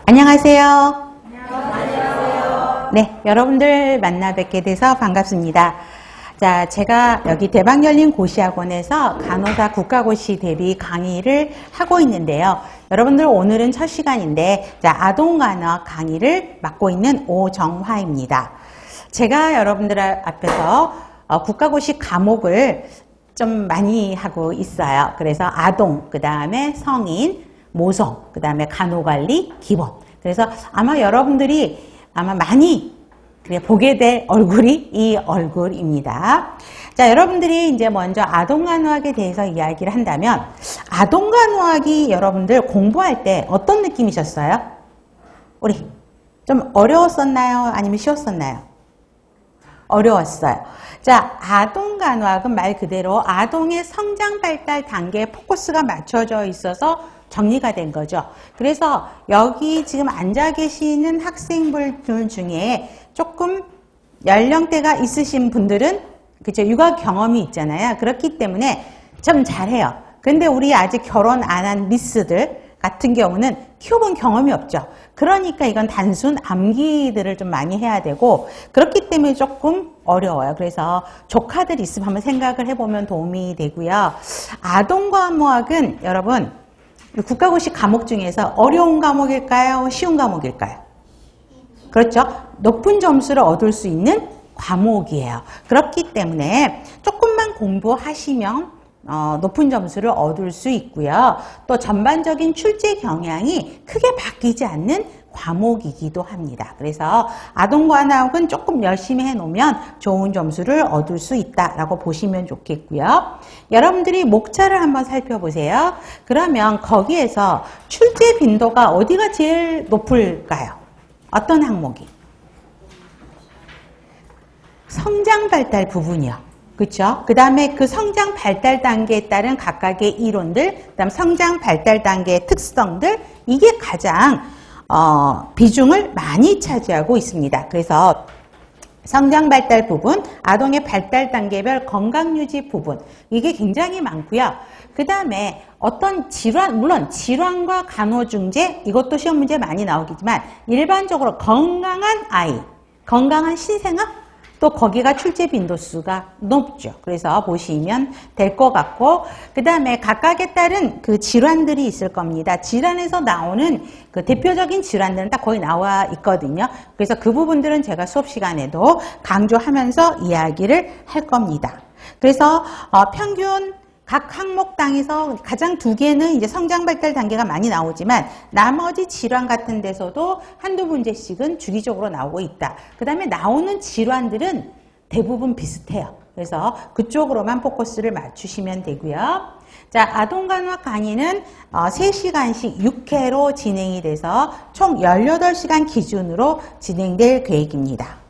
안녕하세요. 안녕하세요. 네, 여러분들 만나 뵙게 돼서 반갑습니다. 자, 제가 여기 대박열린 고시학원에서 간호사 국가고시 대비 강의를 하고 있는데요. 여러분들 오늘은 첫 시간인데, 자, 아동간호 강의를 맡고 있는 오정화입니다. 제가 여러분들 앞에서 국가고시 과목을 좀 많이 하고 있어요. 그래서 아동, 그 다음에 성인, 모성, 그 다음에 간호관리, 기본. 그래서 아마 여러분들이 아마 많이 보게 될 얼굴이 이 얼굴입니다. 자, 여러분들이 이제 먼저 아동간호학에 대해서 이야기를 한다면, 아동간호학이 여러분들 공부할 때 어떤 느낌이셨어요? 우리 좀 어려웠었나요? 아니면 쉬웠었나요? 어려웠어요. 자, 아동간호학은 말 그대로 아동의 성장 발달 단계에 포커스가 맞춰져 있어서 정리가 된 거죠. 그래서 여기 지금 앉아 계시는 학생분들 중에 조금 연령대가 있으신 분들은 그죠, 육아 경험이 있잖아요. 그렇기 때문에 좀 잘해요. 근데 우리 아직 결혼 안 한 미스들 같은 경우는 키워본 경험이 없죠. 그러니까 이건 단순 암기들을 좀 많이 해야 되고, 그렇기 때문에 조금 어려워요. 그래서 조카들 있으면 한번 생각을 해보면 도움이 되고요. 아동과목은 여러분 국가고시 과목 중에서 어려운 과목일까요? 쉬운 과목일까요? 그렇죠. 높은 점수를 얻을 수 있는 과목이에요. 그렇기 때문에 조금만 공부하시면 높은 점수를 얻을 수 있고요. 또 전반적인 출제 경향이 크게 바뀌지 않는 과목이기도 합니다. 그래서 아동간호학은 조금 열심히 해놓으면 좋은 점수를 얻을 수 있다라고 보시면 좋겠고요. 여러분들이 목차를 한번 살펴보세요. 그러면 거기에서 출제 빈도가 어디가 제일 높을까요? 어떤 항목이? 성장 발달 부분이요. 그렇죠? 그 다음에 그 성장 발달 단계에 따른 각각의 이론들, 그 다음 성장 발달 단계의 특성들, 이게 가장 비중을 많이 차지하고 있습니다. 그래서 성장 발달 부분, 아동의 발달 단계별 건강 유지 부분, 이게 굉장히 많고요. 그 다음에 어떤 질환, 물론 질환과 간호중재, 이것도 시험 문제 많이 나오겠지만 일반적으로 건강한 아이, 건강한 신생아, 또 거기가 출제 빈도수가 높죠. 그래서 보시면 될 것 같고, 그 다음에 각각에 따른 그 질환들이 있을 겁니다. 질환에서 나오는 그 대표적인 질환들은 딱 거의 나와 있거든요. 그래서 그 부분들은 제가 수업 시간에도 강조하면서 이야기를 할 겁니다. 그래서 평균 각 항목당에서 가장 두 개는 이제 성장 발달 단계가 많이 나오지만 나머지 질환 같은 데서도 한두 문제씩은 주기적으로 나오고 있다. 그 다음에 나오는 질환들은 대부분 비슷해요. 그래서 그쪽으로만 포커스를 맞추시면 되고요. 자, 아동간호학 강의는 3시간씩 6회로 진행이 돼서 총 18시간 기준으로 진행될 계획입니다.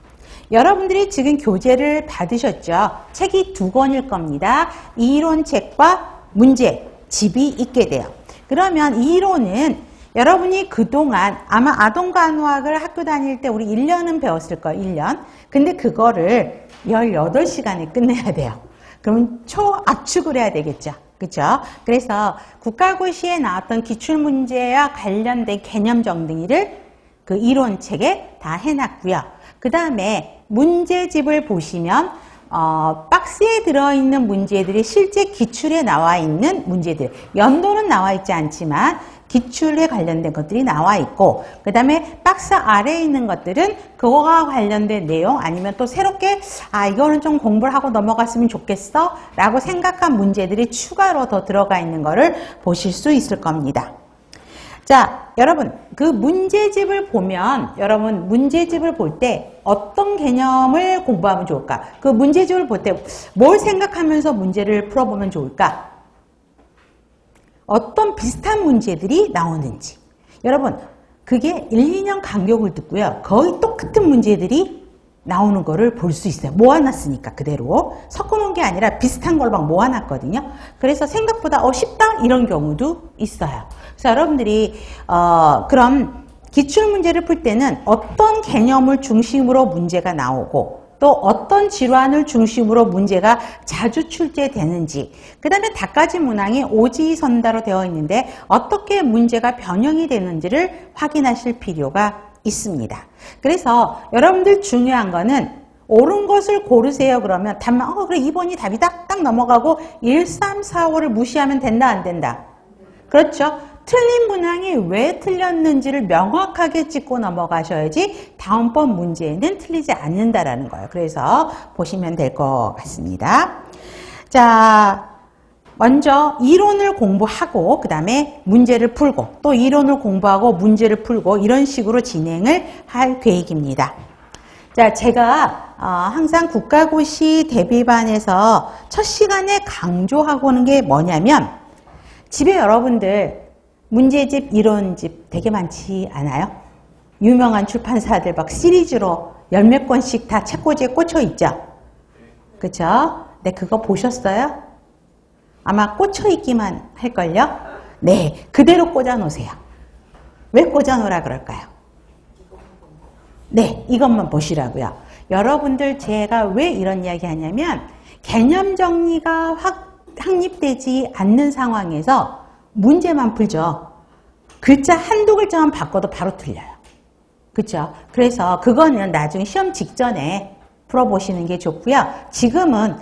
여러분들이 지금 교재를 받으셨죠? 책이 2권일 겁니다. 이론책과 문제집이 있게 돼요. 그러면 이론은 여러분이 그동안 아마 아동간호학을 학교 다닐 때 우리 1년은 배웠을 거예요. 1년. 근데 그거를 18시간에 끝내야 돼요. 그럼 초압축을 해야 되겠죠. 그렇죠? 그래서 국가고시에 나왔던 기출문제와 관련된 개념 정리를 그 이론책에 다 해놨고요. 그 다음에 문제집을 보시면 박스에 들어있는 문제들이 실제 기출에 나와 있는 문제들, 연도는 나와 있지 않지만 기출에 관련된 것들이 나와 있고, 그 다음에 박스 아래에 있는 것들은 그거와 관련된 내용, 아니면 또 새롭게 이거는 좀 공부를 하고 넘어갔으면 좋겠어 라고 생각한 문제들이 추가로 더 들어가 있는 거를 보실 수 있을 겁니다. 자, 여러분, 그 문제집을 보면, 여러분, 문제집을 볼 때 어떤 개념을 공부하면 좋을까? 그 문제집을 볼 때 뭘 생각하면서 문제를 풀어보면 좋을까? 어떤 비슷한 문제들이 나오는지. 여러분, 그게 1, 2년 간격을 듣고요. 거의 똑같은 문제들이 나오는 거를 볼 수 있어요. 모아놨으니까 그대로. 섞어놓은 게 아니라 비슷한 걸 막 모아놨거든요. 그래서 생각보다 쉽다? 이런 경우도 있어요. 그래서 여러분들이 그럼 기출문제를 풀 때는 어떤 개념을 중심으로 문제가 나오고 또 어떤 질환을 중심으로 문제가 자주 출제되는지, 그 다음에 닦아지 문항이 오지선다로 되어 있는데 어떻게 문제가 변형이 되는지를 확인하실 필요가 있습니다. 그래서 여러분들 중요한 거는 옳은 것을 고르세요. 그러면 답만 그래 2번이 답이다 딱 넘어가고 1, 3, 4, 5를 무시하면 된다 안 된다? 그렇죠. 틀린 문항이 왜 틀렸는지를 명확하게 짚고 넘어가셔야지 다음번 문제에는 틀리지 않는다라는 거예요. 그래서 보시면 될 것 같습니다. 자, 먼저 이론을 공부하고 그 다음에 문제를 풀고 또 이론을 공부하고 문제를 풀고 이런 식으로 진행을 할 계획입니다. 자, 제가 항상 국가고시 대비반에서 첫 시간에 강조하고 오는 게 뭐냐면 집에 여러분들 문제집, 이론집 되게 많지 않아요? 유명한 출판사들 막 시리즈로 열 몇 권씩 다 책꽂이에 꽂혀 있죠? 그쵸? 네, 그거 보셨어요? 아마 꽂혀 있기만 할걸요? 네, 그대로 꽂아 놓으세요. 왜 꽂아 놓으라 그럴까요? 네, 이것만 보시라고요. 여러분들 제가 왜 이런 이야기 하냐면 개념 정리가 확립되지 않는 상황에서 문제만 풀죠. 글자 한두 글자만 바꿔도 바로 틀려요. 그렇죠? 그래서 그거는 나중에 시험 직전에 풀어보시는 게 좋고요. 지금은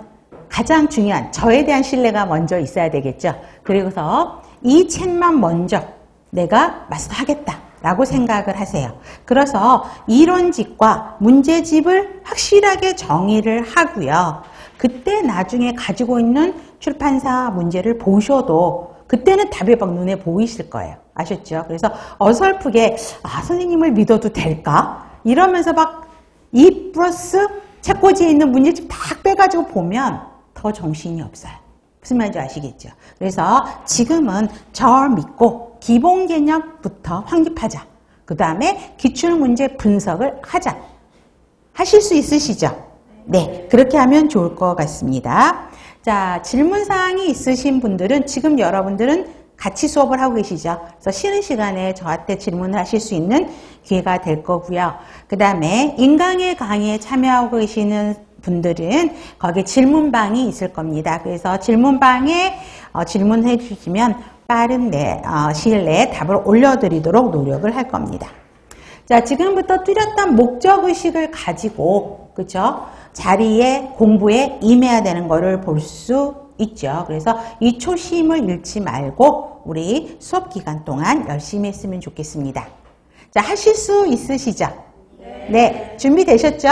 가장 중요한 저에 대한 신뢰가 먼저 있어야 되겠죠. 그리고서 이 책만 먼저 내가 마스터하겠다라고 생각을 하세요. 그래서 이론집과 문제집을 확실하게 정의를 하고요. 그때 나중에 가지고 있는 출판사 문제를 보셔도 그때는 답이 막 눈에 보이실 거예요. 아셨죠? 그래서 어설프게 선생님을 믿어도 될까? 이러면서 막 2 플러스 책꽂이에 있는 문제집 다 빼가지고 보면 더 정신이 없어요. 무슨 말인지 아시겠죠? 그래서 지금은 저 믿고 기본 개념부터 확립하자. 그 다음에 기출문제 분석을 하자. 하실 수 있으시죠? 네, 그렇게 하면 좋을 것 같습니다. 자, 질문사항이 있으신 분들은 지금 여러분들은 같이 수업을 하고 계시죠. 그래서 쉬는 시간에 저한테 질문을 하실 수 있는 기회가 될 거고요. 그 다음에 인강의 강의에 참여하고 계시는 분들은 거기 질문방이 있을 겁니다. 그래서 질문방에 질문해 주시면 빠른 시일 내에 답을 올려드리도록 노력을 할 겁니다. 자, 지금부터 뚜렷한 목적의식을 가지고, 그죠? 자리에 공부에 임해야 되는 거를 볼 수 있죠. 그래서 이 초심을 잃지 말고 우리 수업 기간 동안 열심히 했으면 좋겠습니다. 자, 하실 수 있으시죠? 네. 준비되셨죠?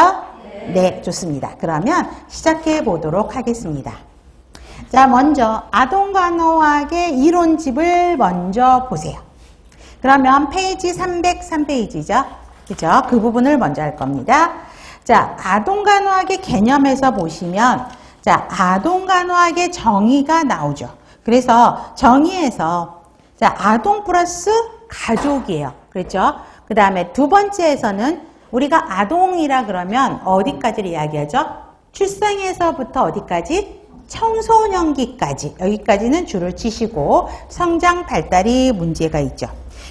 네, 좋습니다. 그러면 시작해 보도록 하겠습니다. 자, 먼저 아동간호학의 이론집을 먼저 보세요. 그러면 페이지 303페이지죠. 그죠? 그 부분을 먼저 할 겁니다. 자, 아동간호학의 개념에서 보시면 자, 아동간호학의 정의가 나오죠. 그래서 정의에서 자, 아동 플러스 가족이에요. 그렇죠? 그 다음에 두 번째에서는 우리가 아동이라 그러면 어디까지를 이야기하죠? 출생에서부터 어디까지? 청소년기까지. 여기까지는 줄을 치시고 성장 발달이 문제가 있죠.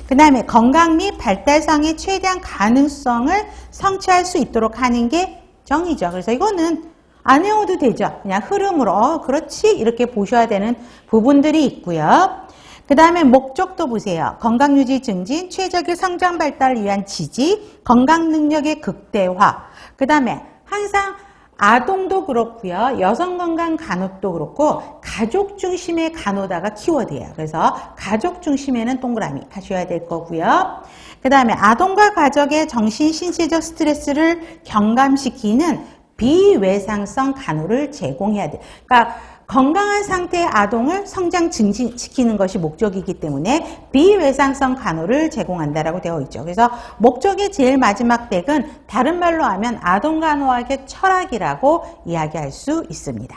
그 다음에 건강 및 발달상의 최대한 가능성을 성취할 수 있도록 하는 게 정의죠. 그래서 이거는 안 외워도 되죠. 그냥 흐름으로 그렇지 이렇게 보셔야 되는 부분들이 있고요. 그 다음에 목적도 보세요. 건강유지 증진, 최적의 성장 발달을 위한 지지, 건강 능력의 극대화. 그 다음에 항상 아동도 그렇고요. 여성건강 간호도 그렇고 가족 중심의 간호다가 키워드예요. 그래서 가족 중심에는 동그라미 하셔야 될 거고요. 그 다음에 아동과 가족의 정신, 신체적 스트레스를 경감시키는 비외상성 간호를 제공해야 돼요. 그러니까 건강한 상태의 아동을 성장 증진시키는 것이 목적이기 때문에 비외상성 간호를 제공한다라고 되어 있죠. 그래서 목적의 제일 마지막 댁은 다른 말로 하면 아동간호학의 철학이라고 이야기할 수 있습니다.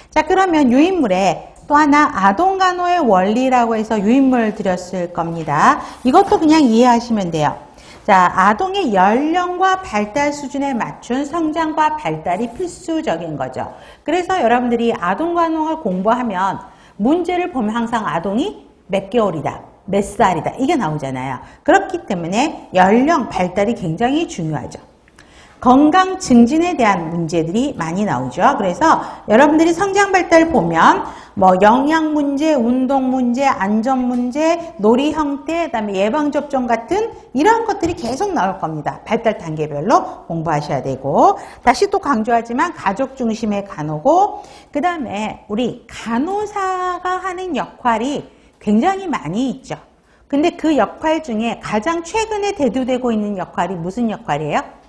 자, 그러면 유인물에 또 하나 아동간호의 원리라고 해서 유인물 드렸을 겁니다. 이것도 그냥 이해하시면 돼요. 자, 아동의 연령과 발달 수준에 맞춘 성장과 발달이 필수적인 거죠. 그래서 여러분들이 아동간호를 공부하면 문제를 보면 항상 아동이 몇 개월이다, 몇 살이다 이게 나오잖아요. 그렇기 때문에 연령, 발달이 굉장히 중요하죠. 건강 증진에 대한 문제들이 많이 나오죠. 그래서 여러분들이 성장 발달 보면 뭐 영양 문제, 운동 문제, 안전 문제, 놀이 형태, 그다음에 예방 접종 같은 이러한 것들이 계속 나올 겁니다. 발달 단계별로 공부하셔야 되고, 다시 또 강조하지만 가족 중심의 간호고, 그다음에 우리 간호사가 하는 역할이 굉장히 많이 있죠. 근데 그 역할 중에 가장 최근에 대두되고 있는 역할이 무슨 역할이에요?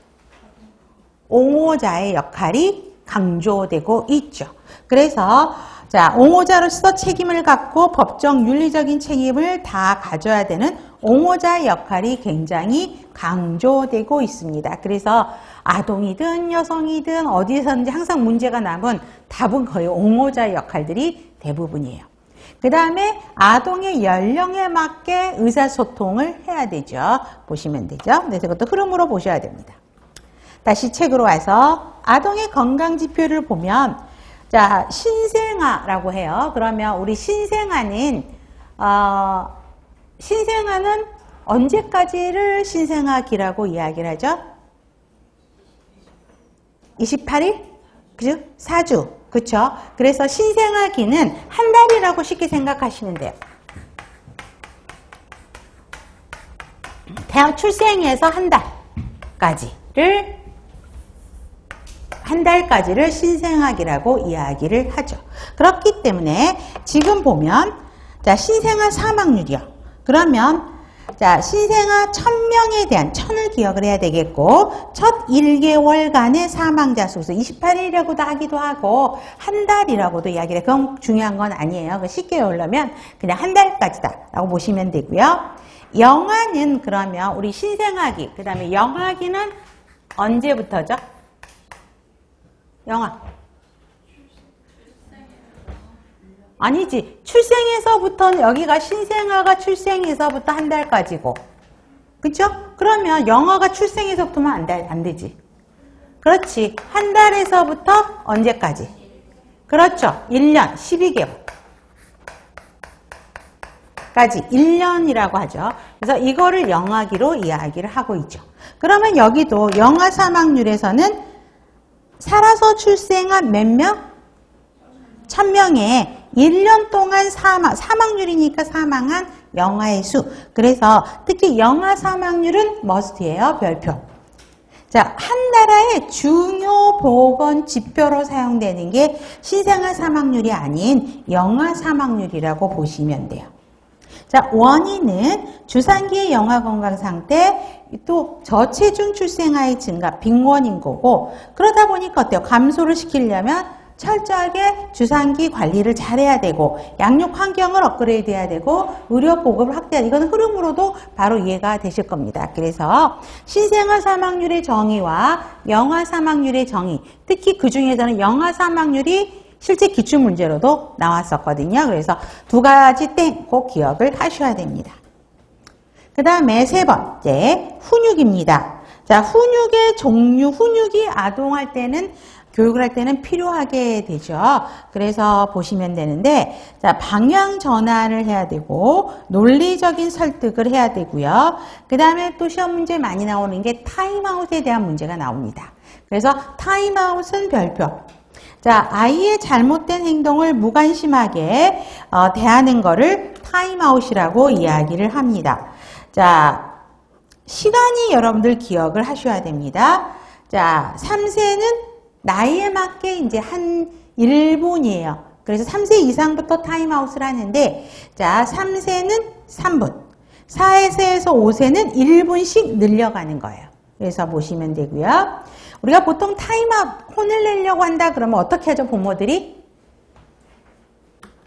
옹호자의 역할이 강조되고 있죠. 그래서 자, 옹호자로서 책임을 갖고 법정 윤리적인 책임을 다 가져야 되는 옹호자의 역할이 굉장히 강조되고 있습니다. 그래서 아동이든 여성이든 어디서든지 항상 문제가 나면 답은 거의 옹호자의 역할들이 대부분이에요. 그 다음에 아동의 연령에 맞게 의사소통을 해야 되죠. 보시면 되죠. 그래서 이것도 흐름으로 보셔야 됩니다. 다시 책으로 와서 아동의 건강지표를 보면, 자, 신생아라고 해요. 그러면 우리 신생아는 언제까지를 신생아기라고 이야기를 하죠? 28일? 그죠? 4주. 그쵸? 그래서 신생아기는 한 달이라고 쉽게 생각하시면 돼요. 태아 출생에서 한 달까지를 신생아기라고 이야기를 하죠. 그렇기 때문에 지금 보면, 자, 신생아 사망률이요. 그러면 자, 신생아 1000명에 대한 1000을 기억을 해야 되겠고, 첫 1개월간의 사망자 수, 28일이라고도 하기도 하고 한 달이라고도 이야기를 해요. 그건 중요한 건 아니에요. 쉽게 외우려면 그냥 한 달까지다 라고 보시면 되고요. 영아는 그러면 우리 신생아기, 그 다음에 영아기는 언제부터죠? 영아. 아니지. 출생에서부터는 여기가 신생아가 출생에서부터 한 달까지고. 그쵸? 그러면 영아가 출생에서부터만 안 되지. 그렇지. 한 달에서부터 언제까지? 그렇죠. 1년, 12개월. 까지 1년이라고 하죠. 그래서 이거를 영아기로 이야기를 하고 있죠. 그러면 여기도 영아 사망률에서는 살아서 출생한 몇 명? 1000명에 1년 동안 사망률이니까 사망한 영아의 수. 그래서 특히 영아 사망률은 머스트예요. 별표. 자, 한 나라의 중요 보건 지표로 사용되는 게 신생아 사망률이 아닌 영아 사망률이라고 보시면 돼요. 자, 원인은 주산기의 영아 건강 상태, 또 저체중 출생아의 증가, 빈곤인 거고, 그러다 보니까 어때요? 감소를 시키려면 철저하게 주산기 관리를 잘해야 되고, 양육 환경을 업그레이드 해야 되고, 의료 보급을 확대해야 되고, 이건 흐름으로도 바로 이해가 되실 겁니다. 그래서 신생아 사망률의 정의와 영아 사망률의 정의, 특히 그 중에서는 영아 사망률이 실제 기출문제로도 나왔었거든요. 그래서 두 가지 땡 꼭 기억을 하셔야 됩니다. 그 다음에 세 번째, 훈육입니다. 자, 훈육의 종류, 훈육이 아동할 때는, 교육을 할 때는 필요하게 되죠. 그래서 보시면 되는데, 자, 방향 전환을 해야 되고, 논리적인 설득을 해야 되고요. 그 다음에 또 시험 문제 많이 나오는 게 타임아웃에 대한 문제가 나옵니다. 그래서 타임아웃은 별표. 자, 아이의 잘못된 행동을 무관심하게 대하는 거를 타임아웃이라고 이야기를 합니다. 자, 시간이 여러분들 기억을 하셔야 됩니다. 자, 3세는 나이에 맞게 이제 한 1분이에요. 그래서 3세 이상부터 타임아웃을 하는데, 자, 3세는 3분, 4세에서 5세는 1분씩 늘려가는 거예요. 그래서 보시면 되고요. 우리가 보통 타임아웃, 혼을 내려고 한다 그러면 어떻게 하죠, 부모들이?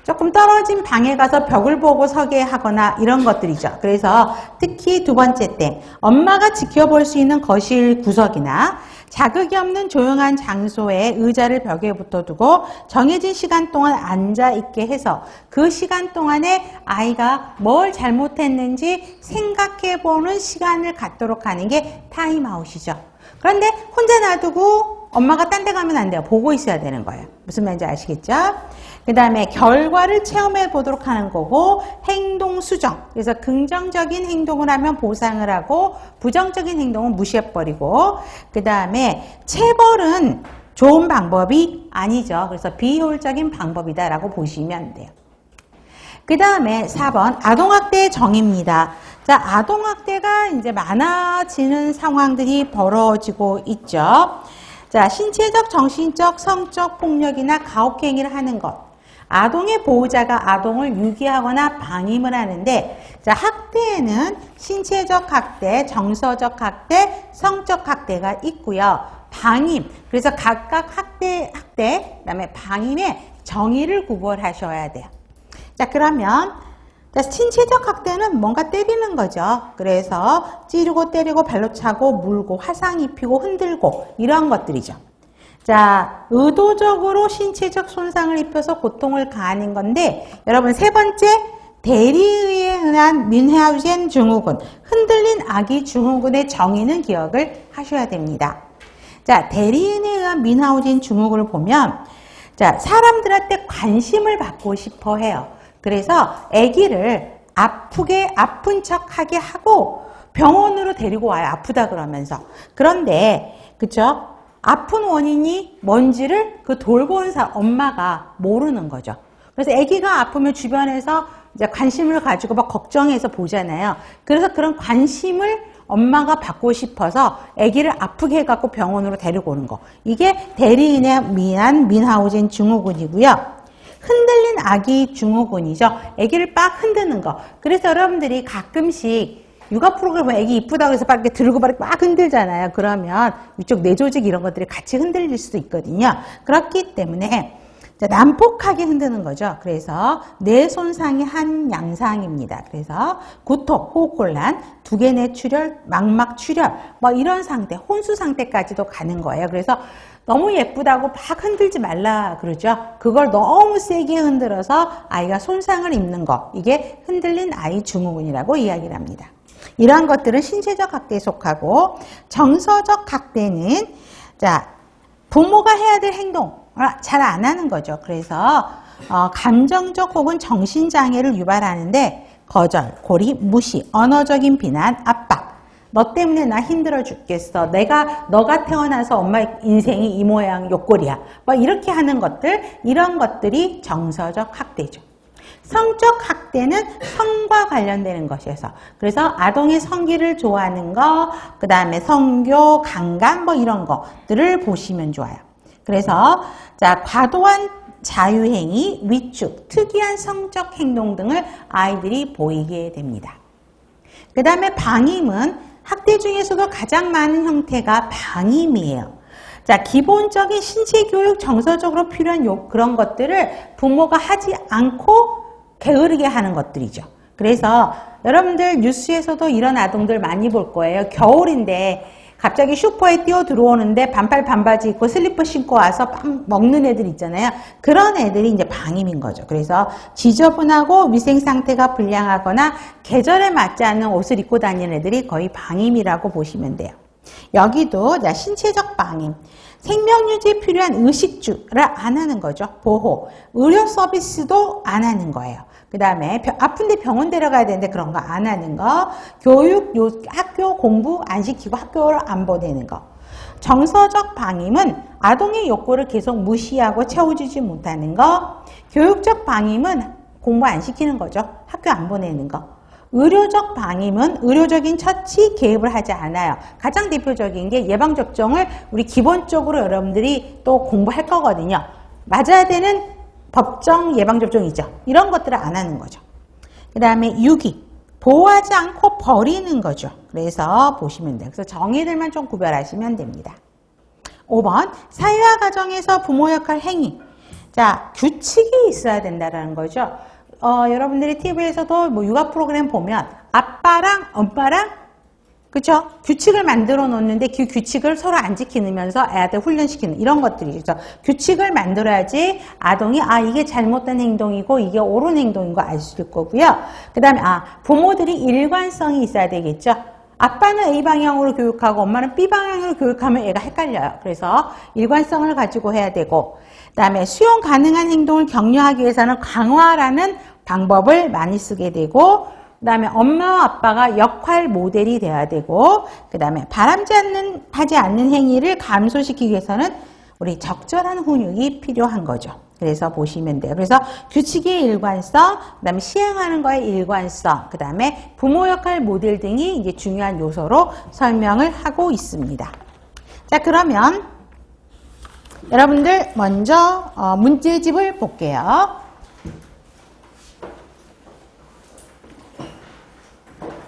조금 떨어진 방에 가서 벽을 보고 서게 하거나 이런 것들이죠. 그래서 특히 두 번째 때 엄마가 지켜볼 수 있는 거실 구석이나 자극이 없는 조용한 장소에 의자를 벽에 붙어두고 정해진 시간 동안 앉아있게 해서 그 시간 동안에 아이가 뭘 잘못했는지 생각해보는 시간을 갖도록 하는 게 타임아웃이죠. 그런데 혼자 놔두고 엄마가 딴 데 가면 안 돼요. 보고 있어야 되는 거예요. 무슨 말인지 아시겠죠? 그 다음에 결과를 체험해 보도록 하는 거고, 행동 수정. 그래서 긍정적인 행동을 하면 보상을 하고, 부정적인 행동은 무시해버리고, 그 다음에 체벌은 좋은 방법이 아니죠. 그래서 비효율적인 방법이다라고 보시면 돼요. 그 다음에 4번 아동학대의 정의입니다. 자, 아동학대가 이제 많아지는 상황들이 벌어지고 있죠. 자, 신체적, 정신적, 성적 폭력이나 가혹행위를 하는 것. 아동의 보호자가 아동을 유기하거나 방임을 하는데, 자, 학대에는 신체적 학대, 정서적 학대, 성적 학대가 있고요. 방임, 그래서 각각 학대, 그다음에 방임의 정의를 구별하셔야 돼요. 자, 그러면 신체적 학대는 뭔가 때리는 거죠. 그래서 찌르고 때리고 발로 차고 물고 화상 입히고 흔들고 이런 것들이죠. 자, 의도적으로 신체적 손상을 입혀서 고통을 가하는 건데, 여러분 세 번째 대리의에 의한 민하우젠 증후군, 흔들린 아기 증후군의 정의는 기억을 하셔야 됩니다. 자, 대리인에 의한 민하우젠 증후군을 보면, 자, 사람들한테 관심을 받고 싶어 해요. 그래서 아기를 아픈 척 하게 하고 병원으로 데리고 와요. 아프다 그러면서. 그런데, 그쵸? 아픈 원인이 뭔지를 그 돌보는 엄마가 모르는 거죠. 그래서 아기가 아프면 주변에서 이제 관심을 가지고 막 걱정해서 보잖아요. 그래서 그런 관심을 엄마가 받고 싶어서 아기를 아프게 해갖고 병원으로 데리고 오는 거. 이게 대리인에 의한 민하우젠 증후군이고요. 흔들린 아기 증후군이죠. 아기를 빡 흔드는 거. 그래서 여러분들이 가끔씩 육아 프로그램 아기 이쁘다고 해서 막 이렇게 들고 막 흔들잖아요. 그러면 이쪽 뇌조직 이런 것들이 같이 흔들릴 수도 있거든요. 그렇기 때문에 난폭하게 흔드는 거죠. 그래서 뇌 손상이 한 양상입니다. 그래서 구토, 호흡곤란, 두개 내 출혈, 망막 출혈, 뭐 이런 상태, 혼수 상태까지도 가는 거예요. 그래서 너무 예쁘다고 막 흔들지 말라 그러죠. 그걸 너무 세게 흔들어서 아이가 손상을 입는 거, 이게 흔들린 아이 증후군이라고 이야기를 합니다. 이러한 것들은 신체적 학대에 속하고, 정서적 학대는 자, 부모가 해야 될 행동을 잘 안 하는 거죠. 그래서 감정적 혹은 정신장애를 유발하는데, 거절, 고리, 무시, 언어적인 비난, 압박. 너 때문에 나 힘들어 죽겠어. 너가 태어나서 엄마 인생이 이 모양 요꼴이야. 뭐 이렇게 하는 것들, 이런 것들이 정서적 학대죠. 성적 학대는 성과 관련되는 것이어서, 그래서 아동의 성기를 좋아하는 거, 그 다음에 성교, 강간 뭐 이런 것들을 보시면 좋아요. 그래서 자, 과도한 자유행위, 위축, 특이한 성적 행동 등을 아이들이 보이게 됩니다. 그 다음에 방임은 학대 중에서도 가장 많은 형태가 방임이에요. 자, 기본적인 신체 교육, 정서적으로 필요한 그런 것들을 부모가 하지 않고 게으르게 하는 것들이죠. 그래서 여러분들 뉴스에서도 이런 아동들 많이 볼 거예요. 겨울인데 갑자기 슈퍼에 뛰어 들어오는데 반팔 반바지 입고 슬리퍼 신고 와서 빵 먹는 애들 있잖아요. 그런 애들이 이제 방임인 거죠. 그래서 지저분하고 위생 상태가 불량하거나 계절에 맞지 않는 옷을 입고 다니는 애들이 거의 방임이라고 보시면 돼요. 여기도 신체적 방임, 생명유지에 필요한 의식주를 안 하는 거죠. 보호, 의료 서비스도 안 하는 거예요. 그 다음에 아픈데 병원 데려가야 되는데 그런 거 안 하는 거, 교육, 학교 공부 안 시키고 학교를 안 보내는 거. 정서적 방임은 아동의 욕구를 계속 무시하고 채워주지 못하는 거. 교육적 방임은 공부 안 시키는 거죠. 학교 안 보내는 거. 의료적 방임은 의료적인 처치 개입을 하지 않아요. 가장 대표적인 게 예방접종을 우리 기본적으로 여러분들이 또 공부할 거거든요. 맞아야 되는 법정 예방접종이죠. 이런 것들을 안 하는 거죠. 그 다음에 유기, 보호하지 않고 버리는 거죠. 그래서 보시면 돼요. 그래서 정의들만 좀 구별하시면 됩니다. 5번, 사회화 과정에서 부모 역할 행위. 자, 규칙이 있어야 된다는 거죠. 여러분들이 TV에서도 뭐 육아 프로그램 보면 아빠랑 엄마랑 그렇죠? 규칙을 만들어 놓는데 그 규칙을 서로 안 지키면서 애한테 훈련시키는 이런 것들이죠. 규칙을 만들어야지 아동이 이게 잘못된 행동이고 이게 옳은 행동인 거 알 수 있을 거고요. 그 다음에 부모들이 일관성이 있어야 되겠죠. 아빠는 A 방향으로 교육하고 엄마는 B 방향으로 교육하면 애가 헷갈려요. 그래서 일관성을 가지고 해야 되고, 그 다음에 수용 가능한 행동을 격려하기 위해서는 강화라는 방법을 많이 쓰게 되고, 그 다음에 엄마와 아빠가 역할 모델이 돼야 되고, 그 다음에 하지 않는 행위를 감소시키기 위해서는 우리 적절한 훈육이 필요한 거죠. 그래서 보시면 돼요. 그래서 규칙의 일관성, 그 다음에 시행하는 거의 일관성, 그 다음에 부모 역할 모델 등이 이제 중요한 요소로 설명을 하고 있습니다. 자, 그러면 여러분들 먼저 문제집을 볼게요.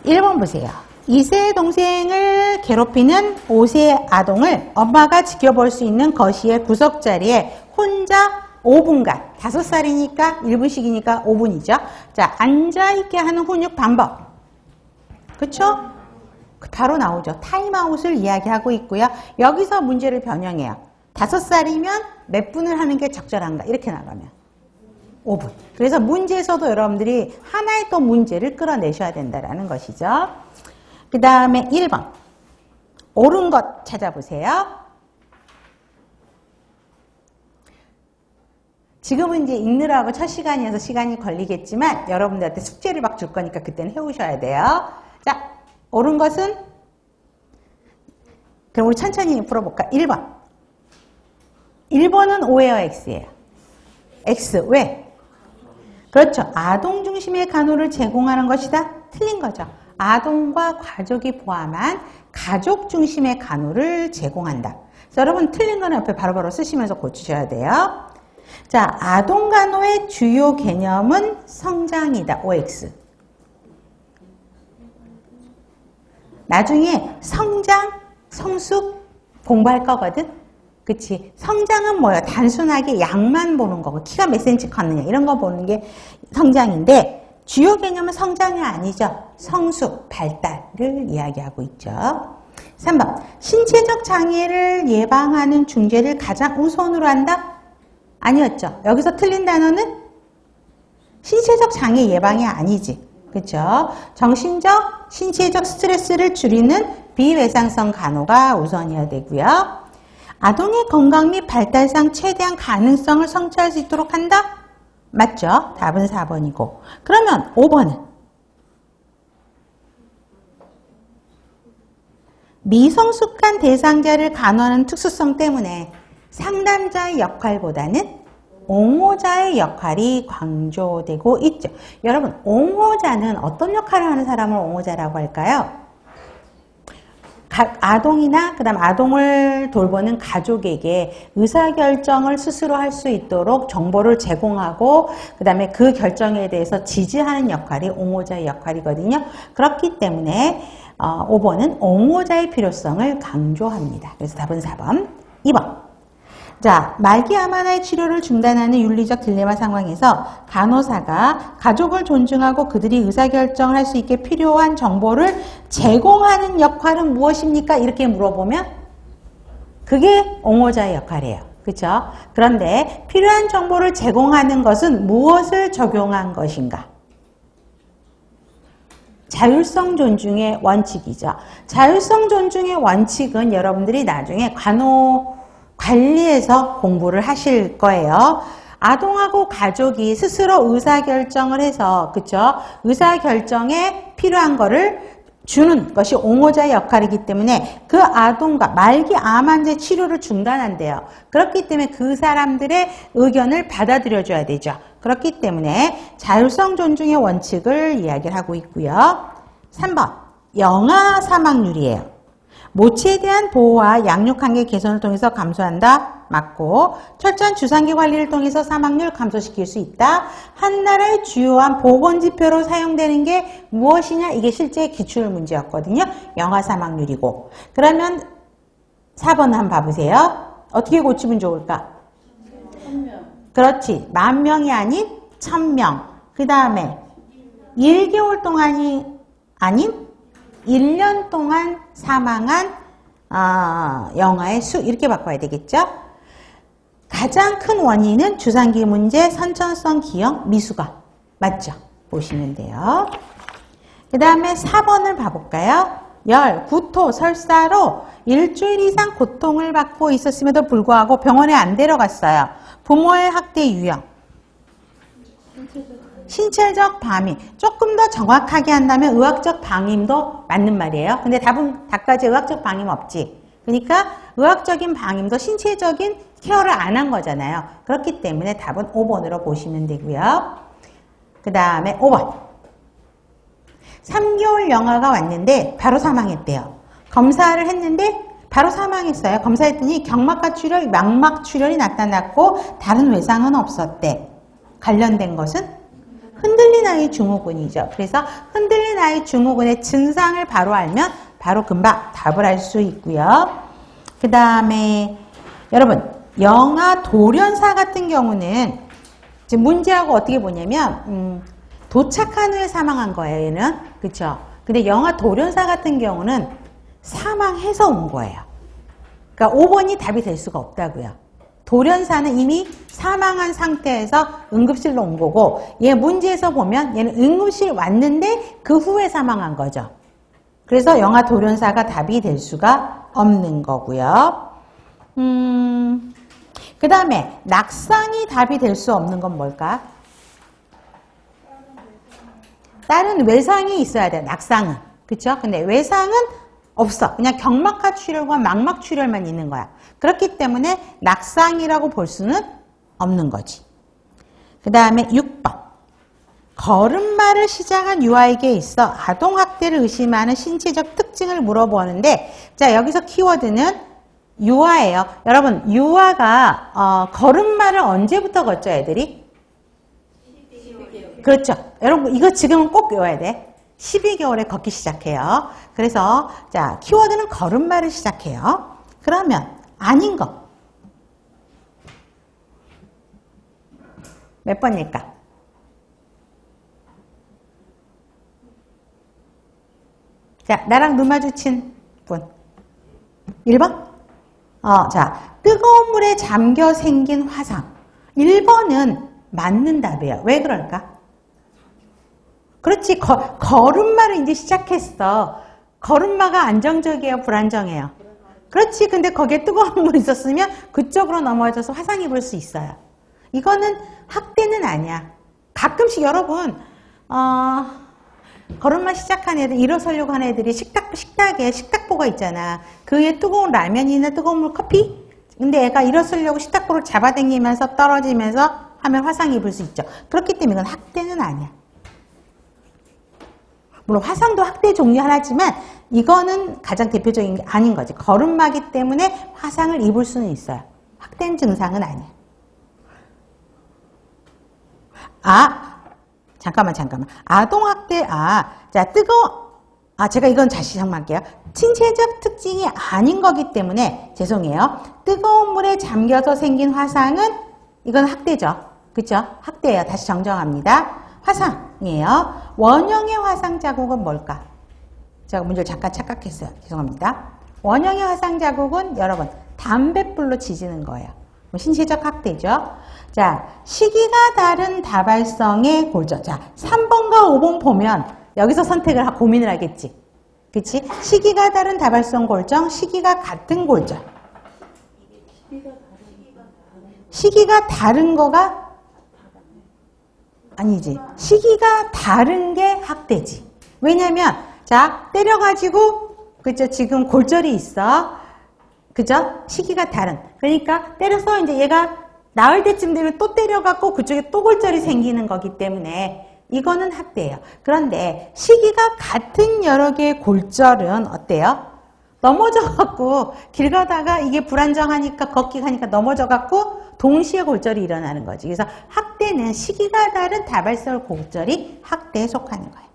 1번 보세요. 2세 동생을 괴롭히는 5세 아동을 엄마가 지켜볼 수 있는 거실의 구석자리에 혼자 5분간, 5살이니까 1분씩이니까 5분이죠. 자, 앉아있게 하는 훈육 방법. 그쵸? 바로 나오죠. 타임아웃을 이야기하고 있고요. 여기서 문제를 변형해요. 5살이면 몇 분을 하는 게 적절한가? 이렇게 나가면 5분. 그래서 문제에서도 여러분들이 하나의 또 문제를 끌어내셔야 된다는 것이죠. 그 다음에 1번. 옳은 것 찾아보세요. 지금은 이제 읽느라고 첫 시간이어서 시간이 걸리겠지만 여러분들한테 숙제를 막 줄 거니까 그때는 해오셔야 돼요. 자, 옳은 것은? 그럼 우리 천천히 풀어볼까? 1번. 1번은 O예요, X예요? X. 왜? 그렇죠. 아동 중심의 간호를 제공하는 것이다? 틀린 거죠. 아동과 가족이 포함한 가족 중심의 간호를 제공한다. 그래서 여러분 틀린 거는 옆에 바로바로 쓰시면서 고치셔야 돼요. 자, 아동 간호의 주요 개념은 성장이다. OX. 나중에 성장, 성숙 공부할 거거든. 그치? 성장은 뭐예요? 단순하게 양만 보는 거고 키가 몇 cm 컸느냐 이런 거 보는 게 성장인데 주요 개념은 성장이 아니죠. 성숙, 발달을 이야기하고 있죠. 3번. 신체적 장애를 예방하는 중재를 가장 우선으로 한다? 아니었죠. 여기서 틀린 단어는 신체적 장애 예방이 아니지. 그렇죠? 정신적, 신체적 스트레스를 줄이는 비외상성 간호가 우선이어야 되고요. 아동의 건강 및 발달상 최대한 가능성을 성취할 수 있도록 한다? 맞죠? 답은 4번이고. 그러면 5번은? 미성숙한 대상자를 간호하는 특수성 때문에 상담자의 역할보다는 옹호자의 역할이 강조되고 있죠. 여러분, 옹호자는 어떤 역할을 하는 사람을 옹호자라고 할까요? 아동이나 그다음 아동을 돌보는 가족에게 의사결정을 스스로 할 수 있도록 정보를 제공하고 그다음에 그 결정에 대해서 지지하는 역할이 옹호자의 역할이거든요. 그렇기 때문에 5번은 옹호자의 필요성을 강조합니다. 그래서 답은 4번. 2번. 자, 말기 암환의 치료를 중단하는 윤리적 딜레마 상황에서 간호사가 가족을 존중하고 그들이 의사결정을 할 수 있게 필요한 정보를 제공하는 역할은 무엇입니까? 이렇게 물어보면 그게 옹호자의 역할이에요. 그렇죠? 그런데 필요한 정보를 제공하는 것은 무엇을 적용한 것인가? 자율성 존중의 원칙이죠. 자율성 존중의 원칙은 여러분들이 나중에 관리에서 공부를 하실 거예요. 아동하고 가족이 스스로 의사결정을 해서, 그쵸? 의사결정에 필요한 거를 주는 것이 옹호자의 역할이기 때문에 그 아동과 말기 암 환자 치료를 중단한대요. 그렇기 때문에 그 사람들의 의견을 받아들여줘야 되죠. 그렇기 때문에 자율성 존중의 원칙을 이야기를 하고 있고요. 3번, 영아 사망률이에요. 모치에 대한 보호와 양육관계 개선을 통해서 감소한다. 맞고, 철저한 주상기 관리를 통해서 사망률 감소시킬 수 있다. 한 나라의 주요한 보건지표로 사용되는 게 무엇이냐? 이게 실제 기출문제였거든요. 영아 사망률이고. 그러면 4번 한번 봐보세요. 어떻게 고치면 좋을까? 1000명. 그렇지. 10,000명이 아닌 1000명. 그 다음에 1개월 동안이 아닌 1년 동안 사망한 영아의 수 이렇게 바꿔야 되겠죠. 가장 큰 원인은 주상기 문제, 선천성 기형, 미수가 맞죠? 보시면 돼요. 그 다음에 4번을 봐볼까요? 열, 구토, 설사로 일주일 이상 고통을 받고 있었음에도 불구하고 병원에 안 데려갔어요. 부모의 학대 유형. 신체적 방임. 조금 더 정확하게 한다면 의학적 방임도 맞는 말이에요. 근데 답은 답까지 의학적 방임 없지. 그러니까 의학적인 방임도 신체적인 케어를 안 한 거잖아요. 그렇기 때문에 답은 5번으로 보시면 되고요. 그 다음에 5번. 3개월 영아가 왔는데 바로 사망했대요. 검사를 했는데 바로 사망했어요. 검사했더니 경막하 출혈, 망막 출혈이 나타났고 다른 외상은 없었대. 관련된 것은 흔들린 아이 증후군이죠. 그래서 흔들린 아이 증후군의 증상을 바로 알면 바로 금방 답을 알 수 있고요. 그 다음에 여러분 영아 돌연사 같은 경우는 지금 문제하고 어떻게 보냐면 도착한 후에 사망한 거예요. 얘는. 그렇죠? 근데 영아 돌연사 같은 경우는 사망해서 온 거예요. 그러니까 5번이 답이 될 수가 없다고요. 돌연사는 이미 사망한 상태에서 응급실로 온 거고 얘 문제에서 보면 얘는 응급실 왔는데 그 후에 사망한 거죠. 그래서 영아 돌연사가 답이 될 수가 없는 거고요. 그 다음에 낙상이 답이 될 수 없는 건 뭘까? 다른 외상이 있어야 돼. 낙상은. 그쵸? 근데 외상은 없어. 그냥 경막하 출혈과 망막 출혈만 있는 거야. 그렇기 때문에 낙상이라고 볼 수는 없는 거지. 그 다음에 6번. 걸음마를 시작한 유아에게 있어 아동학대를 의심하는 신체적 특징을 물어보는데 자 여기서 키워드는 유아예요. 여러분 유아가 걸음마를 언제부터 걷죠 애들이? 12개월. 그렇죠. 여러분 이거 지금은 꼭 외워야 돼. 12개월에 걷기 시작해요. 그래서 자 키워드는 걸음마를 시작해요. 그러면 아닌 거 몇 번일까? 자 나랑 눈 마주친 분 1번? 자 뜨거운 물에 잠겨 생긴 화상 1번은 맞는 답이에요. 왜 그럴까? 그렇지. 걸음마를 이제 시작했어. 걸음마가 안정적이에요? 불안정해요? 그렇지. 근데 거기에 뜨거운 물이 있었으면 그쪽으로 넘어져서 화상 입을 수 있어요. 이거는 학대는 아니야. 가끔씩 여러분 걸음마 시작한 애들, 일어서려고 하는 애들이 식탁에 식탁보가 있잖아. 그 위에 뜨거운 라면이나 뜨거운 물 커피? 근데 애가 일어서려고 식탁보를 잡아당기면서 떨어지면서 하면 화상 입을 수 있죠. 그렇기 때문에 이건 학대는 아니야. 물론 화상도 학대 종류 하나지만 이거는 가장 대표적인 게 아닌 거지. 걸음마기 때문에 화상을 입을 수는 있어요. 학대 증상은 아니야. 잠깐만. 아동학대, 자, 제가 이건 다시 설명할게요. 신체적 특징이 아닌 거기 때문에, 죄송해요. 뜨거운 물에 잠겨서 생긴 화상은, 이건 학대죠. 그쵸? 학대예요. 다시 정정합니다. 화상이에요. 원형의 화상 자국은 뭘까? 제가 문제를 잠깐 착각했어요. 죄송합니다. 원형의 화상 자국은 여러분, 담뱃불로 지지는 거예요. 신체적 학대죠. 자, 시기가 다른 다발성의 골절. 자, 3번과 5번 보면 여기서 선택을 고민을 하겠지. 그치? 시기가 다른 다발성 골절, 시기가 같은 골절. 시기가 다른 거가 아니지. 시기가 다른 게 학대지. 왜냐면 자, 때려가지고 그죠? 지금 골절이 있어. 그죠? 시기가 다른. 그러니까 때려서 이제 얘가 나을 때쯤 되면 또 때려갖고 그쪽에 또 골절이 생기는 거기 때문에 이거는 학대예요. 그런데 시기가 같은 여러 개의 골절은 어때요? 넘어져갖고 길 가다가 이게 불안정하니까 걷기 가니까 넘어져갖고 동시에 골절이 일어나는 거지. 그래서 학대는 시기가 다른 다발성 골절이 학대에 속하는 거예요.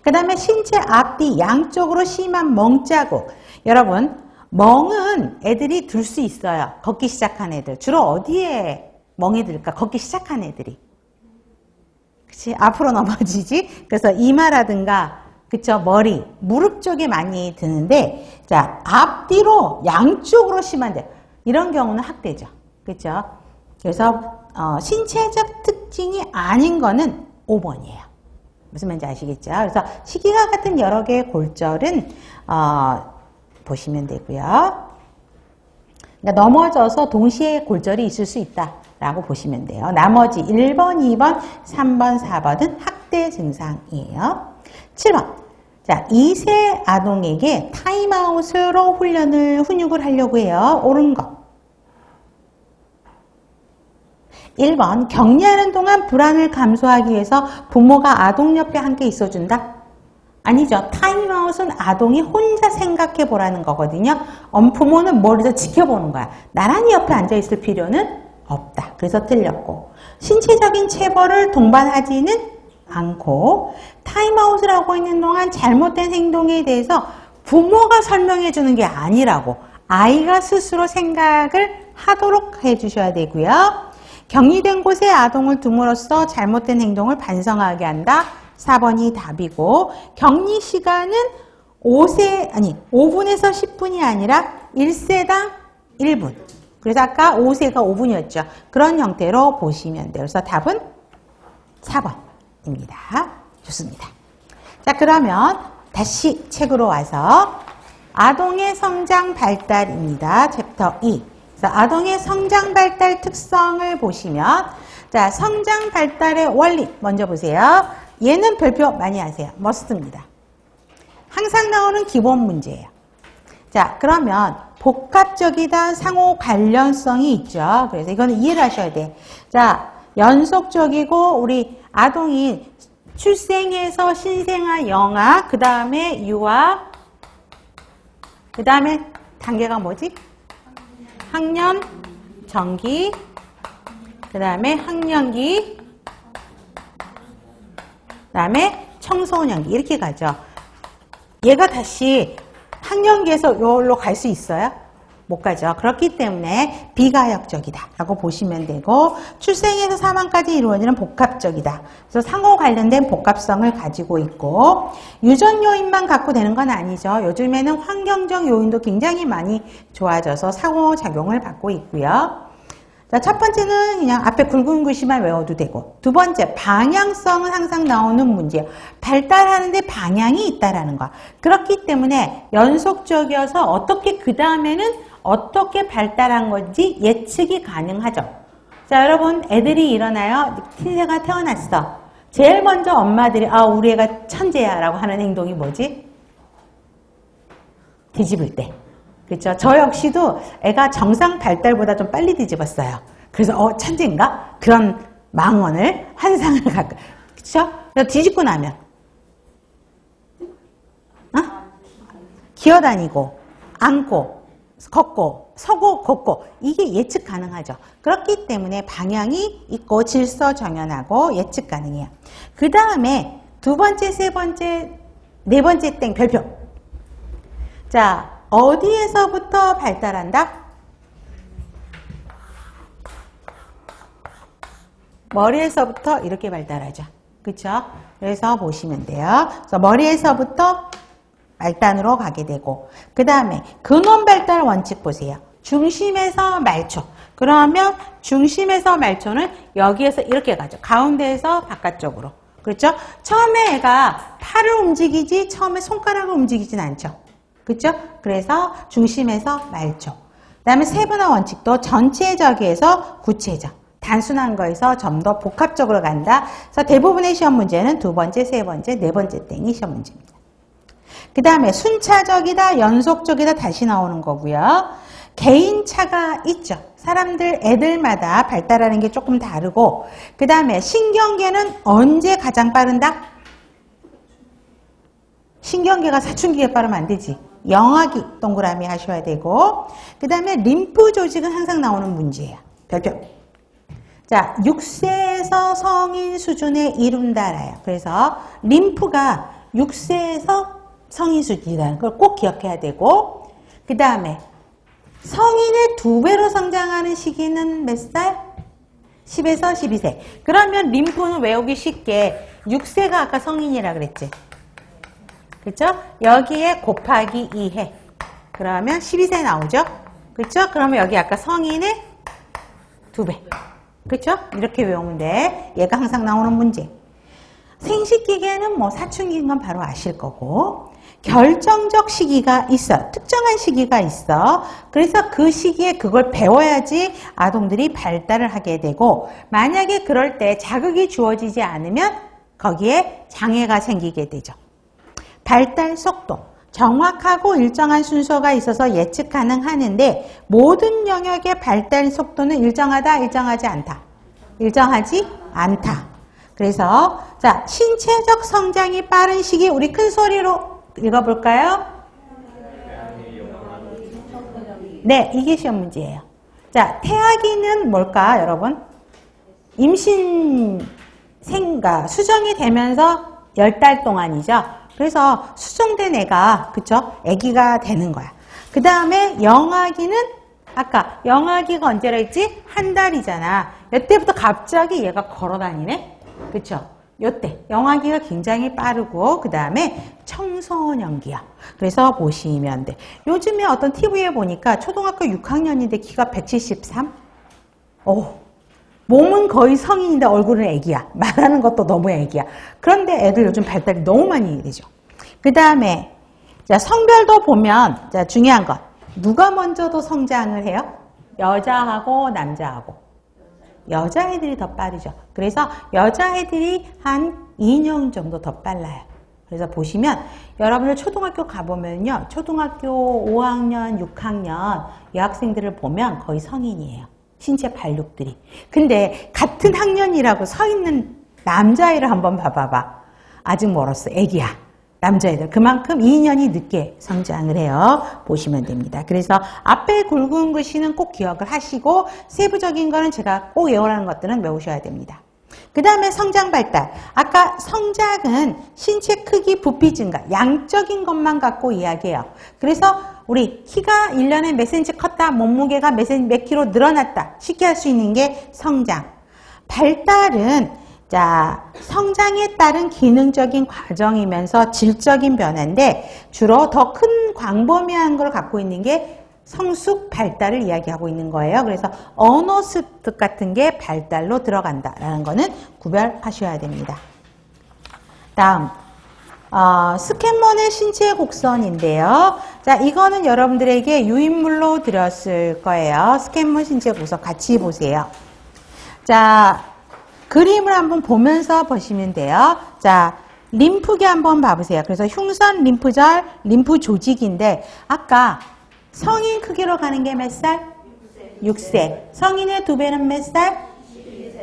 그 다음에 신체 앞뒤 양쪽으로 심한 멍자국. 여러분 멍은 애들이 들 수 있어요. 걷기 시작한 애들. 주로 어디에 멍이 들까? 걷기 시작한 애들이. 그치? 앞으로 넘어지지? 그래서 이마라든가, 그쵸? 머리, 무릎 쪽에 많이 드는데, 자, 앞뒤로 양쪽으로 심한데, 이런 경우는 학대죠. 그쵸? 그래서, 신체적 특징이 아닌 거는 5번이에요. 무슨 말인지 아시겠죠? 그래서 시기가 같은 여러 개의 골절은 보시면 되고요. 그러니까 넘어져서 동시에 골절이 있을 수 있다라고 보시면 돼요. 나머지 1번, 2번, 3번, 4번은 학대 증상이에요. 7번. 자, 2세 아동에게 타임아웃으로 훈육을 하려고 해요. 옳은 거. 1번, 격리하는 동안 불안을 감소하기 위해서 부모가 아동 옆에 함께 있어준다? 아니죠. 타임아웃은 아동이 혼자 생각해 보라는 거거든요. 부모는 멀리서 지켜보는 거야. 나란히 옆에 앉아있을 필요는 없다. 그래서 틀렸고, 신체적인 체벌을 동반하지는 않고, 타임아웃을 하고 있는 동안 잘못된 행동에 대해서 부모가 설명해 주는 게 아니라고 아이가 스스로 생각을 하도록 해주셔야 되고요. 격리된 곳에 아동을 둠으로써 잘못된 행동을 반성하게 한다. 4번이 답이고, 격리 시간은 5분에서 10분이 아니라 1세당 1분. 그래서 아까 5세가 5분이었죠. 그런 형태로 보시면 돼요. 그래서 답은 4번입니다. 좋습니다. 자, 그러면 다시 책으로 와서 아동의 성장 발달입니다. 챕터 2. 그래서 아동의 성장 발달 특성을 보시면, 자, 성장 발달의 원리 먼저 보세요. 얘는 별표 많이 하세요. 머스트입니다. 항상 나오는 기본 문제예요. 자, 그러면 복합적이다, 상호 관련성이 있죠. 그래서 이거는 이해를 하셔야 돼. 자, 연속적이고 우리 아동이 출생에서 신생아, 영아, 그 다음에 유아, 그 다음에 단계가 뭐지? 학년, 정기, 그 다음에 학년기, 그 다음에 청소년기 이렇게 가죠. 얘가 다시 학년기에서 여기로 갈 수 있어요? 못 가죠. 그렇기 때문에 비가역적이다 라고 보시면 되고, 출생에서 사망까지 이루어지는 복합적이다. 그래서 상호 관련된 복합성을 가지고 있고, 유전 요인만 갖고 되는 건 아니죠. 요즘에는 환경적 요인도 굉장히 많이 좋아져서 상호작용을 받고 있고요. 자, 첫 번째는 그냥 앞에 굵은 글씨만 외워도 되고, 두 번째 방향성은 항상 나오는 문제예요. 발달하는데 방향이 있다라는 거. 그렇기 때문에 연속적이어서 어떻게 그 다음에는 어떻게 발달한 건지 예측이 가능하죠. 자, 여러분 애들이 일어나요. 신생아가 태어났어. 제일 먼저 엄마들이 우리 애가 천재야 라고 하는 행동이 뭐지? 뒤집을 때. 그렇죠? 저 역시도 애가 정상 발달보다 좀 빨리 뒤집었어요. 그래서 천재인가? 그런 망언을 환상을 갖고, 그렇죠? 뒤집고 나면 기어다니고 앉고 걷고 서고 걷고 이게 예측 가능하죠. 그렇기 때문에 방향이 있고 질서 정연하고 예측 가능해요. 그 다음에 두 번째, 세 번째, 네 번째 땡 별표. 자, 어디에서부터 발달한다? 머리에서부터 이렇게 발달하죠. 그렇죠? 그래서 보시면 돼요. 그래서 머리에서부터 말단으로 가게 되고, 그 다음에 근원 발달 원칙 보세요. 중심에서 말초. 그러면 중심에서 말초는 여기에서 이렇게 가죠. 가운데에서 바깥쪽으로. 그렇죠? 처음에 애가 팔을 움직이지 처음에 손가락을 움직이진 않죠. 그렇죠? 그래서 중심에서 말초. 그 다음에 세분화 원칙도 전체적에서 구체적. 단순한 거에서 좀 더 복합적으로 간다. 그래서 대부분의 시험 문제는 두 번째, 세 번째, 네 번째 땡이 시험 문제입니다. 그 다음에 순차적이다, 연속적이다 다시 나오는 거고요. 개인차가 있죠. 사람들, 애들마다 발달하는 게 조금 다르고, 그 다음에 신경계는 언제 가장 빠른다? 신경계가 사춘기에 빠르면 안 되지. 영아기 동그라미 하셔야 되고, 그 다음에 림프 조직은 항상 나오는 문제예요. 별표. 자, 6세에서 성인 수준에 이룬다라요. 그래서 림프가 6세에서 성인 수준이라는 걸 꼭 기억해야 되고, 그 다음에 성인의 2배로 성장하는 시기는 몇 살? 10에서 12세. 그러면 림프는 외우기 쉽게 6세가 아까 성인이라 그랬지. 그렇죠? 여기에 곱하기 2해. 그러면 12세 나오죠? 그렇죠? 그러면 여기 아까 성인의 2배. 그렇죠? 이렇게 외우면 돼. 얘가 항상 나오는 문제. 생식기계는 뭐 사춘기인 건 바로 아실 거고, 결정적 시기가 있어. 특정한 시기가 있어. 그래서 그 시기에 그걸 배워야지 아동들이 발달을 하게 되고, 만약에 그럴 때 자극이 주어지지 않으면 거기에 장애가 생기게 되죠. 발달 속도. 정확하고 일정한 순서가 있어서 예측 가능하는데 모든 영역의 발달 속도는 일정하다, 일정하지 않다. 일정하지 않다. 그래서 자, 신체적 성장이 빠른 시기 우리 큰 소리로 읽어볼까요? 네, 이게 시험 문제예요. 자, 태아기는 뭘까, 여러분? 수정이 되면서 10달 동안이죠. 그래서 수정된 애가, 그쵸? 아기가 되는 거야. 그 다음에 영아기는, 아까 영아기가 언제라 했지? 한 달이잖아. 이때부터 갑자기 얘가 걸어 다니네? 그쵸? 요때 영아기가 굉장히 빠르고 그 다음에 청소년기야. 그래서 보시면 돼. 요즘에 어떤 TV에 보니까 초등학교 6학년인데 키가 173? 몸은 거의 성인인데 얼굴은 애기야. 말하는 것도 너무 애기야. 그런데 애들 요즘 발달이 너무 많이 되죠. 그 다음에 자, 성별도 보면 자, 중요한 것. 누가 먼저 더 성장을 해요? 여자하고 남자하고. 여자애들이 더 빠르죠. 그래서 여자애들이 한 2년 정도 더 빨라요. 그래서 보시면 여러분들 초등학교 가보면요. 초등학교 5학년, 6학년 여학생들을 보면 거의 성인이에요. 신체 발육들이. 근데 같은 학년이라고 서 있는 남자애를 한번 봐봐봐. 아직 멀었어. 애기야. 남자애들. 그만큼 2년이 늦게 성장을 해요. 보시면 됩니다. 그래서 앞에 굵은 글씨는 꼭 기억을 하시고 세부적인 거는 제가 꼭 외우라는 것들은 외우셔야 됩니다. 그 다음에 성장 발달. 아까 성장은 신체 크기, 부피 증가, 양적인 것만 갖고 이야기해요. 그래서 우리 키가 1년에 몇 센치 컸다, 몸무게가 몇 킬로 늘어났다. 쉽게 할 수 있는 게 성장. 발달은 자, 성장에 따른 기능적인 과정이면서 질적인 변화인데 주로 더 큰 광범위한 걸 갖고 있는 게 성숙 발달을 이야기하고 있는 거예요. 그래서 언어 습득 같은 게 발달로 들어간다라는 거는 구별하셔야 됩니다. 다음, 스캔먼의 신체 곡선인데요. 자, 이거는 여러분들에게 유인물로 드렸을 거예요. 스캔먼 신체 곡선 같이 보세요. 자, 그림을 한번 보면서 보시면 돼요. 자, 림프계 한번 봐보세요. 그래서 흉선, 림프절, 림프 조직인데 아까 성인 크기로 가는 게 몇 살? 6세. 성인의 2배는 몇 살?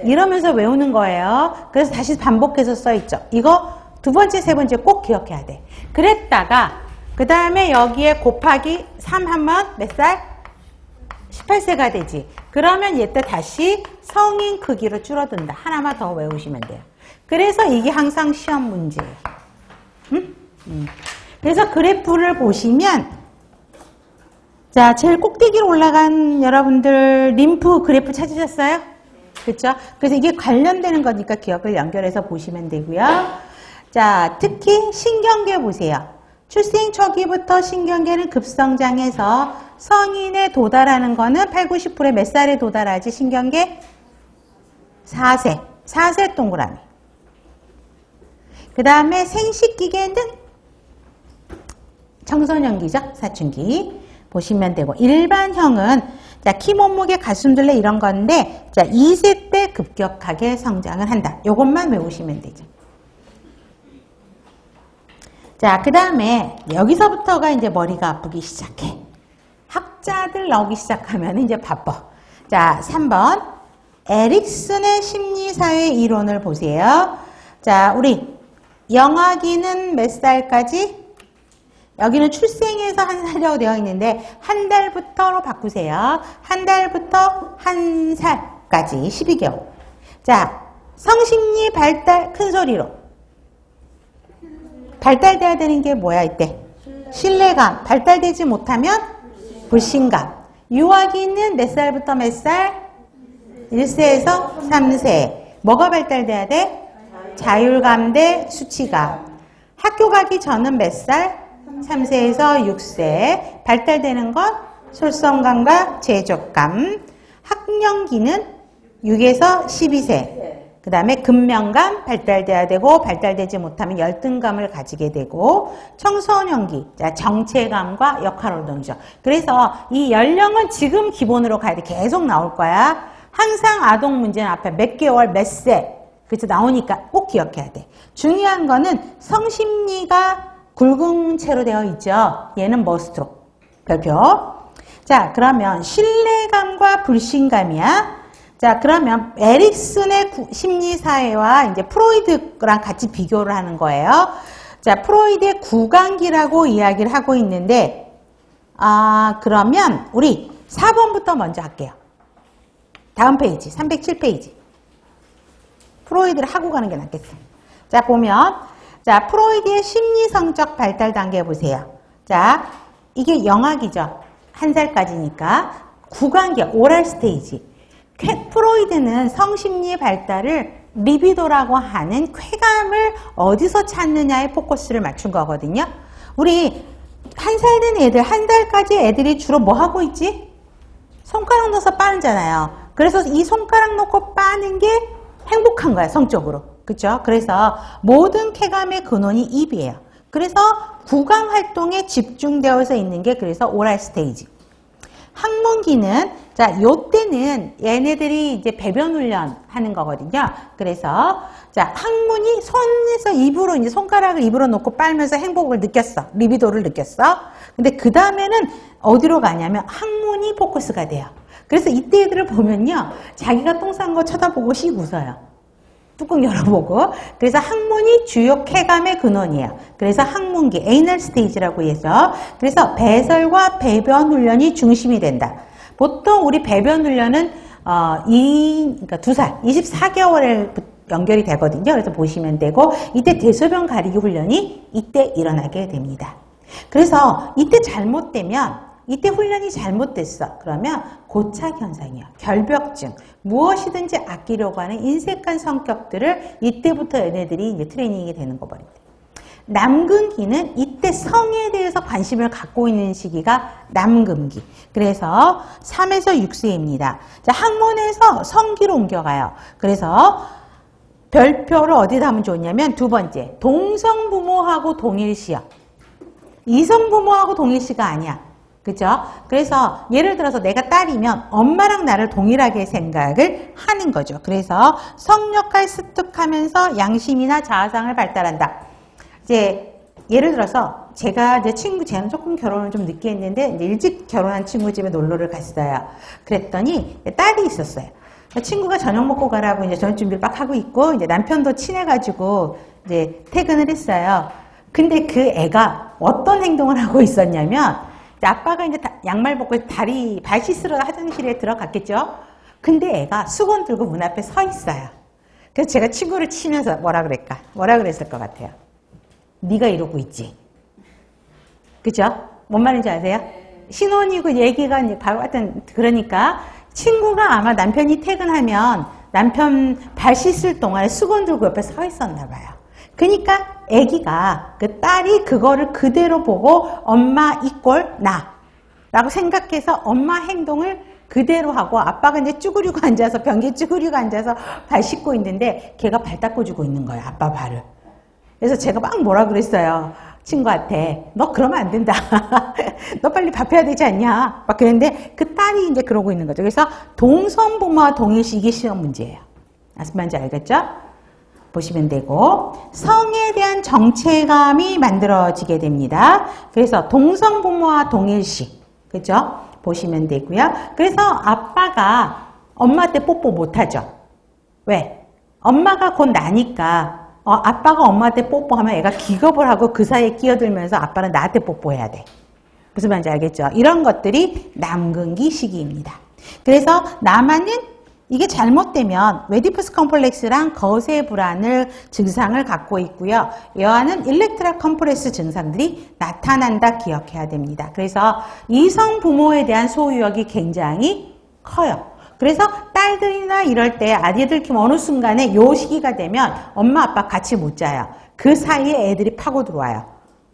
이러면서 외우는 거예요. 그래서 다시 반복해서 써있죠. 이거 두 번째, 세 번째 꼭 기억해야 돼. 그랬다가 그 다음에 여기에 곱하기 3 하면 몇 살? 18세가 되지. 그러면 얘때 다시 성인 크기로 줄어든다. 하나만 더 외우시면 돼요. 그래서 이게 항상 시험 문제예요. 그래서 그래프를 보시면 자, 제일 꼭대기로 올라간 여러분들 림프 그래프 찾으셨어요? 그렇죠? 그래서 이게 관련되는 거니까 기억을 연결해서 보시면 되고요. 자, 특히 신경계 보세요. 출생 초기부터 신경계는 급성장해서 성인에 도달하는 거는 80, 90%의 몇 살에 도달하지? 신경계? 4세. 4세 동그라미. 그 다음에 생식기계는 청소년기죠? 사춘기. 보시면 되고. 일반형은 자, 키, 몸무게, 가슴둘레 이런 건데 자, 2세 때 급격하게 성장을 한다. 요것만 외우시면 되죠. 자, 그 다음에 여기서부터가 이제 머리가 아프기 시작해. 학자들 나오기 시작하면 이제 바빠. 자, 3번. 에릭슨의 심리사회 이론을 보세요. 자, 우리 영아기는 몇 살까지? 여기는 출생에서 한 살이라고 되어 있는데 한 달부터로 바꾸세요. 한 달부터 한 살까지 12개월. 자, 성심리 발달 큰 소리로. 발달돼야 되는 게 뭐야 이때? 신뢰감. 발달되지 못하면 불신감. 유아기는 몇 살부터 몇 살? 1세에서 3세. 뭐가 발달돼야 돼? 자율감, 수치감. 학교 가기 전은 몇 살? 3세에서 6세. 발달되는 건 솔선감과 제족감. 학령기는 6에서 12세. 그 다음에 근면감 발달돼야 되고 발달되지 못하면 열등감을 가지게 되고 청소년기, 자, 정체감과 역할운동이죠. 그래서 이 연령은 지금 기본으로 가야 돼. 계속 나올 거야. 항상 아동 문제는 앞에 몇 개월, 몇 세, 그래서 나오니까 꼭 기억해야 돼. 중요한 거는 성심리가 굵은 채로 되어 있죠. 얘는 머스트로. 별표. 자, 그러면 신뢰감과 불신감이야. 자, 그러면 에릭슨의 심리사회와 이제 프로이드랑 같이 비교를 하는 거예요. 자, 프로이드의 구강기라고 이야기를 하고 있는데, 그러면 우리 4번부터 먼저 할게요. 다음 페이지, 307페이지. 프로이드를 하고 가는 게 낫겠어요. 자, 보면, 자, 프로이드의 심리성적 발달 단계 보세요. 자, 이게 영악이죠. 1살까지니까. 구강기, 오랄 스테이지. 프로이드는 성심리 발달을 리비도라고 하는 쾌감을 어디서 찾느냐에 포커스를 맞춘 거거든요. 우리 1살 된 애들, 1살까지 애들이 주로 뭐 하고 있지? 손가락 넣어서 빠는잖아요. 그래서 이 손가락 놓고 빠는 게 행복한 거야, 성적으로. 그쵸? 그래서 모든 쾌감의 근원이 입이에요. 그래서 구강 활동에 집중되어서 있는 게 그래서 오랄 스테이지. 학문기는, 자, 요때는 얘네들이 이제 배변 훈련 하는 거거든요. 그래서, 자, 학문이 손에서 입으로, 이제 손가락을 입으로 놓고 빨면서 행복을 느꼈어. 리비도를 느꼈어. 근데 그 다음에는 어디로 가냐면 학문이 포커스가 돼요. 그래서 이때 애들을 보면요. 자기가 똥 싼 거 쳐다보고 씩 웃어요. 뚜껑 열어보고. 그래서 학문이 주요 쾌감의 근원이에요. 그래서 학문기, 에이널 스테이지라고 해서. 그래서 배설과 배변 훈련이 중심이 된다. 보통 우리 배변 훈련은 그러니까 2살, 24개월에 연결이 되거든요. 그래서 보시면 되고, 이때 대소변 가리기 훈련이 이때 일어나게 됩니다. 그래서 이때 잘못되면, 이때 훈련이 잘못됐어. 그러면 고착 현상이야. 결벽증. 무엇이든지 아끼려고 하는 인색한 성격들을 이때부터 얘네들이 이제 트레이닝이 되는 거버린다. 남근기는 이때 성에 대해서 관심을 갖고 있는 시기가 남근기. 그래서 3에서 6세입니다. 자, 학문에서 성기로 옮겨가요. 그래서 별표를 어디다 하면 좋냐면 두 번째, 동성부모하고 동일시요. 이성부모하고 동일시가 아니야. 그죠? 그래서 예를 들어서 내가 딸이면 엄마랑 나를 동일하게 생각을 하는 거죠. 그래서 성역할 습득하면서 양심이나 자아상을 발달한다. 이제 예를 들어서 제가 이제 쟤는 조금 결혼을 좀 늦게 했는데 이제 일찍 결혼한 친구 집에 놀러를 갔어요. 그랬더니 딸이 있었어요. 친구가 저녁 먹고 가라고 이제 저녁 준비를 막 하고 있고 이제 남편도 친해가지고 이제 퇴근을 했어요. 근데 그 애가 어떤 행동을 하고 있었냐면 아빠가 이제 양말 벗고 발 씻으러 화장실에 들어갔겠죠? 근데 애가 수건 들고 문 앞에 서 있어요. 그래서 제가 친구를 치면서 뭐라 그랬을 것 같아요? 네가 이러고 있지. 그죠? 뭔 말인지 아세요? 신혼이고 얘기가 바로 같은, 그러니까 친구가 아마 남편이 퇴근하면 남편 발 씻을 동안에 수건 들고 옆에 서 있었나 봐요. 그러니까 아기가 그 딸이 그거를 그대로 보고 엄마 이꼴 나 라고 생각해서 엄마 행동을 그대로 하고 아빠가 이제 쭈그리고 앉아서 변기에 쭈그리고 앉아서 발 씻고 있는데 걔가 발 닦아주고 있는 거예요. 아빠 발을. 그래서 제가 막 뭐라 그랬어요. 친구한테 너 그러면 안 된다. 너 빨리 밥 해야 되지 않냐. 막 그랬는데 그 딸이 이제 그러고 있는 거죠. 그래서 동성부모와 동일시 이게 시험 문제예요. 무슨 말인지 알겠죠? 보시면 되고 성에 대한 정체감이 만들어지게 됩니다. 그래서 동성부모와 동일시 그죠? 보시면 되고요. 그래서 아빠가 엄마한테 뽀뽀 못하죠. 왜? 엄마가 곧 나니까 아빠가 엄마한테 뽀뽀하면 애가 기겁을 하고 그 사이에 끼어들면서 아빠는 나한테 뽀뽀해야 돼. 무슨 말인지 알겠죠? 이런 것들이 남근기 시기입니다. 그래서 남아는 이게 잘못되면 웨디푸스 컴플렉스랑 거세 불안을 증상을 갖고 있고요. 여아는 일렉트라 컴프레스 증상들이 나타난다 기억해야 됩니다. 그래서 이성 부모에 대한 소유욕이 굉장히 커요. 그래서 딸들이나 이럴 때 아이들 키우면 어느 순간에 요 시기가 되면 엄마 아빠 같이 못 자요. 그 사이에 애들이 파고 들어와요.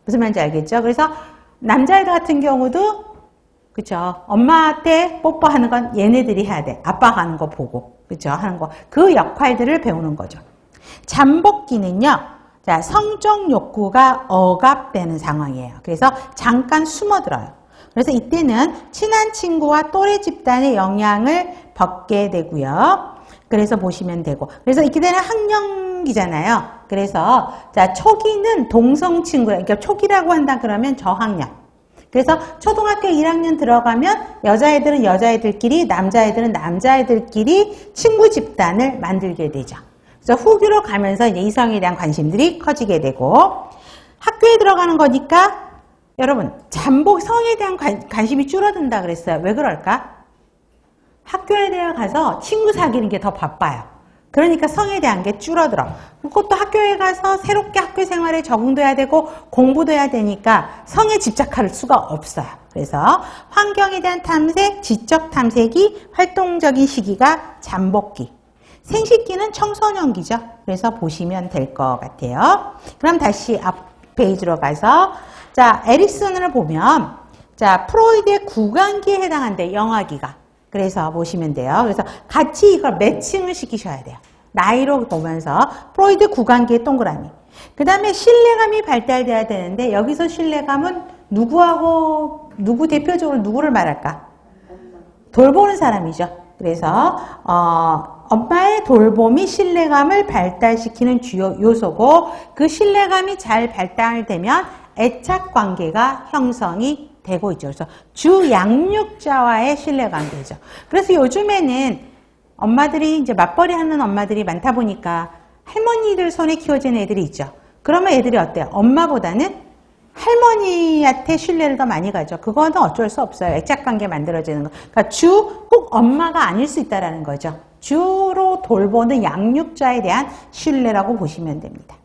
무슨 말인지 알겠죠? 그래서 남자애들 같은 경우도 그쵸? 엄마한테 뽀뽀하는 건 얘네들이 해야 돼. 아빠가 하는 거 보고. 그쵸? 하는 거. 그 역할들을 배우는 거죠. 잠복기는요, 자, 성적 욕구가 억압되는 상황이에요. 그래서 잠깐 숨어들어요. 그래서 이때는 친한 친구와 또래 집단의 영향을 받게 되고요. 그래서 보시면 되고. 그래서 이렇게 되는 학년기잖아요. 그래서, 자, 초기는 동성 친구예요. 그러니까 초기라고 한다 그러면 저학년. 그래서 초등학교 1학년 들어가면 여자애들은 여자애들끼리, 남자애들은 남자애들끼리 친구 집단을 만들게 되죠. 그래서 후기로 가면서 이제 이성에 대한 관심들이 커지게 되고, 학교에 들어가는 거니까 여러분 잠복 성에 대한 관심이 줄어든다 그랬어요. 왜 그럴까? 학교에 대해 가서 친구 사귀는 게 더 바빠요. 그러니까 성에 대한 게 줄어들어. 그것도 학교에 가서 새롭게 학교 생활에 적응도 해야 되고 공부도 해야 되니까 성에 집착할 수가 없어요. 그래서 환경에 대한 탐색, 지적 탐색이 활동적인 시기가 잠복기. 생식기는 청소년기죠. 그래서 보시면 될 것 같아요. 그럼 다시 앞 페이지로 가서, 자, 에릭슨을 보면, 자, 프로이드의 구강기에 해당한대, 영아기가. 그래서 보시면 돼요. 그래서 같이 이걸 매칭을 시키셔야 돼요. 나이로 보면서 프로이드 구강기의 동그라미. 그 다음에 신뢰감이 발달돼야 되는데 여기서 신뢰감은 누구하고 누구 대표적으로 누구를 말할까? 돌보는 사람이죠. 그래서 엄마의 돌봄이 신뢰감을 발달시키는 주요 요소고 그 신뢰감이 잘 발달되면 애착관계가 형성이 되고 있죠. 그래서 주 양육자와의 신뢰관계죠. 그래서 요즘에는 엄마들이 이제 맞벌이 하는 엄마들이 많다 보니까 할머니들 손에 키워진 애들이 있죠. 그러면 애들이 어때요? 엄마보다는 할머니한테 신뢰를 더 많이 가죠. 그거는 어쩔 수 없어요. 애착관계 만들어지는 거. 그러니까 주 꼭 엄마가 아닐 수 있다는 거죠. 주로 돌보는 양육자에 대한 신뢰라고 보시면 됩니다.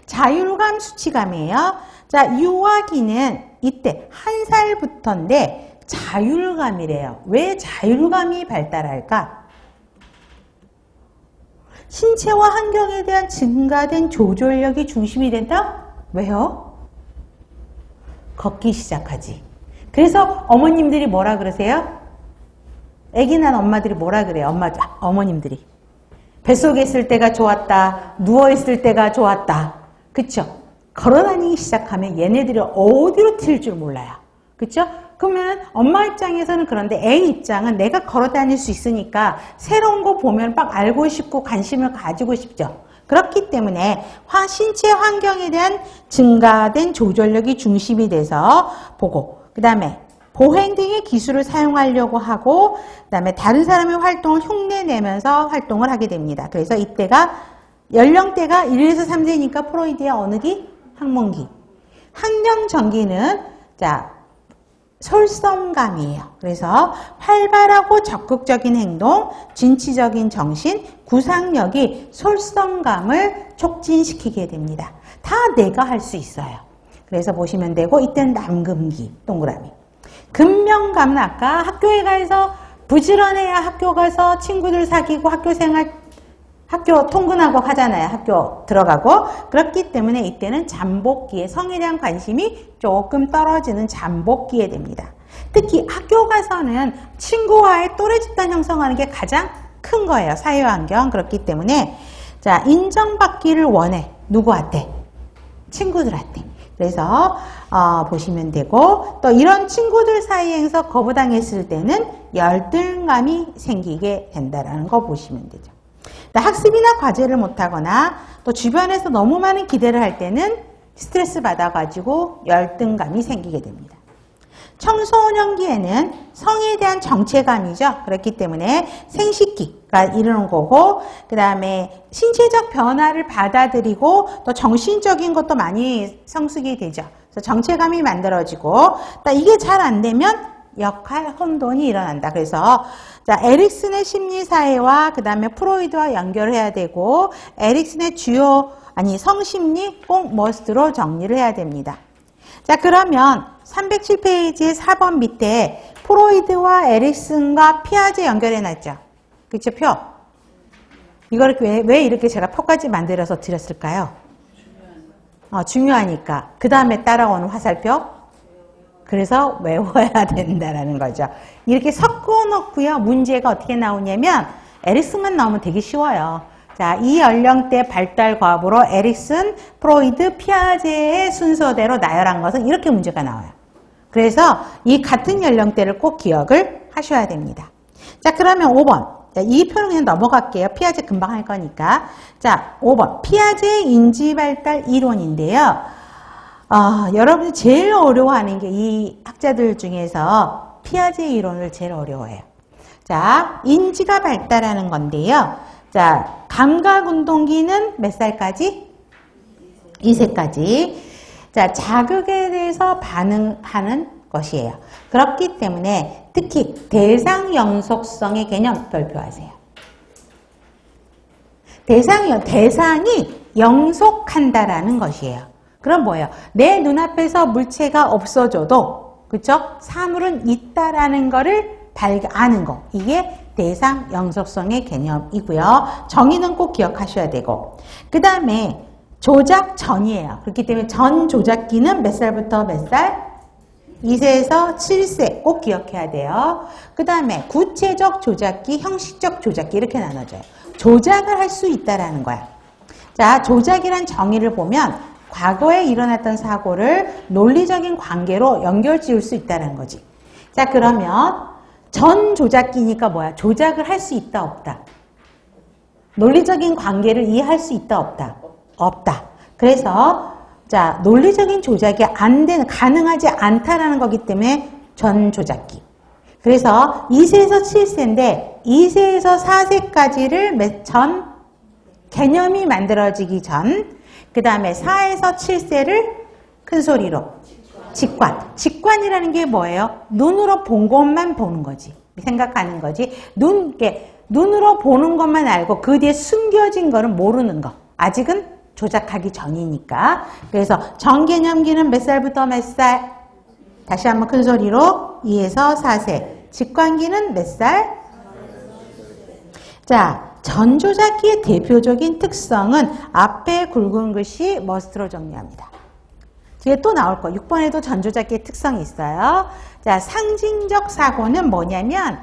자율감, 수치감이에요. 자, 유아기는 이때 1살부터인데 자율감이래요. 왜 자율감이 발달할까? 신체와 환경에 대한 증가된 조절력이 중심이 된다? 왜요? 걷기 시작하지. 그래서 어머님들이 뭐라 그러세요? 아기 난 엄마들이 뭐라 그래요? 어머님들이. 뱃속에 있을 때가 좋았다. 누워있을 때가 좋았다. 그쵸? 걸어다니기 시작하면 얘네들이 어디로 튈 줄 몰라요. 그쵸? 그러면 엄마 입장에서는 그런데 애 입장은 내가 걸어다닐 수 있으니까 새로운 거 보면 막 알고 싶고 관심을 가지고 싶죠. 그렇기 때문에 신체 환경에 대한 증가된 조절력이 중심이 돼서 보고 그 다음에 보행 등의 기술을 사용하려고 하고 그 다음에 다른 사람의 활동을 흉내내면서 활동을 하게 됩니다. 그래서 이때가 연령대가 1에서 3세니까 프로이드의 어느 기? 학문기. 학령 전기는 자 솔선감이에요. 그래서 활발하고 적극적인 행동, 진취적인 정신, 구상력이 솔선감을 촉진시키게 됩니다. 다 내가 할 수 있어요. 그래서 보시면 되고 이때는 남금기, 동그라미. 금명감은 아까 학교에 가서 부지런해야 학교 가서 친구들 사귀고 학교 생활 학교 통근하고 하잖아요. 학교 들어가고. 그렇기 때문에 이때는 잠복기에 성에 대한 관심이 조금 떨어지는 잠복기에 됩니다. 특히 학교 가서는 친구와의 또래 집단 형성하는 게 가장 큰 거예요. 사회환경. 그렇기 때문에 자 인정받기를 원해. 누구한테? 친구들한테. 그래서 보시면 되고 또 이런 친구들 사이에서 거부당했을 때는 열등감이 생기게 된다는 거 보시면 되죠. 학습이나 과제를 못하거나 또 주변에서 너무 많은 기대를 할 때는 스트레스 받아가지고 열등감이 생기게 됩니다. 청소년기에는 성에 대한 정체감이죠. 그렇기 때문에 생식기가 이르는 거고 그 다음에 신체적 변화를 받아들이고 또 정신적인 것도 많이 성숙이 되죠. 그래서 정체감이 만들어지고 이게 잘 안 되면 역할 혼돈이 일어난다. 그래서 자 에릭슨의 심리사회와 그 다음에 프로이드와 연결해야 되고 에릭슨의 성심리 꼭 머스트로 정리를 해야 됩니다. 자 그러면 307페이지의 4번 밑에 프로이드와 에릭슨과 피아제 연결해놨죠. 그쵸 표? 이걸 왜 이렇게 제가 표까지 만들어서 드렸을까요? 중요하니까. 그 다음에 따라오는 화살표? 그래서 외워야 된다라는 거죠. 이렇게 섞어 놓고요. 문제가 어떻게 나오냐면 에릭슨만 나오면 되게 쉬워요. 자, 이 연령대 발달 과부로 에릭슨, 프로이드, 피아제의 순서대로 나열한 것은 이렇게 문제가 나와요. 그래서 이 같은 연령대를 꼭 기억을 하셔야 됩니다. 자, 그러면 5번. 자, 이 표는 그냥 넘어갈게요. 피아제 금방 할 거니까. 자, 5번. 피아제의 인지발달 이론인데요. 여러분이 제일 어려워하는 게 이 학자들 중에서 피아제 이론을 제일 어려워해요. 자, 인지가 발달하는 건데요. 자, 감각운동기는 몇 살까지? 2세까지. 자, 자극에 대해서 반응하는 것이에요. 그렇기 때문에 특히 대상 영속성의 개념 발표하세요. 대상이 영속한다라는 것이에요. 그럼 뭐예요? 내 눈앞에서 물체가 없어져도, 그쵸? 사물은 있다라는 거를 아는 거. 이게 대상 영속성의 개념이고요. 정의는 꼭 기억하셔야 되고. 그 다음에 조작 전이에요. 그렇기 때문에 전 조작기는 몇 살부터 몇 살? 2세에서 7세 꼭 기억해야 돼요. 그 다음에 구체적 조작기, 형식적 조작기 이렇게 나눠져요. 조작을 할 수 있다라는 거야. 자, 조작이란 정의를 보면 과거에 일어났던 사고를 논리적인 관계로 연결 지을 수 있다는 거지. 자, 그러면 전 조작기니까 뭐야? 조작을 할 수 있다, 없다? 논리적인 관계를 이해할 수 있다, 없다? 없다. 그래서 자, 논리적인 조작이 가능하지 않다라는 거기 때문에 전 조작기. 그래서 2세에서 7세인데 2세에서 4세까지를 개념이 만들어지기 전, 그 다음에 4에서 7세를 큰 소리로 직관이라는 게 뭐예요? 눈으로 본 것만 보는 거지. 생각하는 거지. 눈으로 보는 것만 알고 그 뒤에 숨겨진 거는 모르는 거. 아직은 조작하기 전이니까. 그래서 정개념기는 몇 살부터 몇 살? 다시 한번 큰 소리로 2에서 4세. 직관기는 몇 살? 자, 전조작기의 대표적인 특성은 앞에 굵은 글씨 머스트로 정리합니다. 뒤에 또 나올 거. 6번에도 전조작기의 특성이 있어요. 자, 상징적 사고는 뭐냐면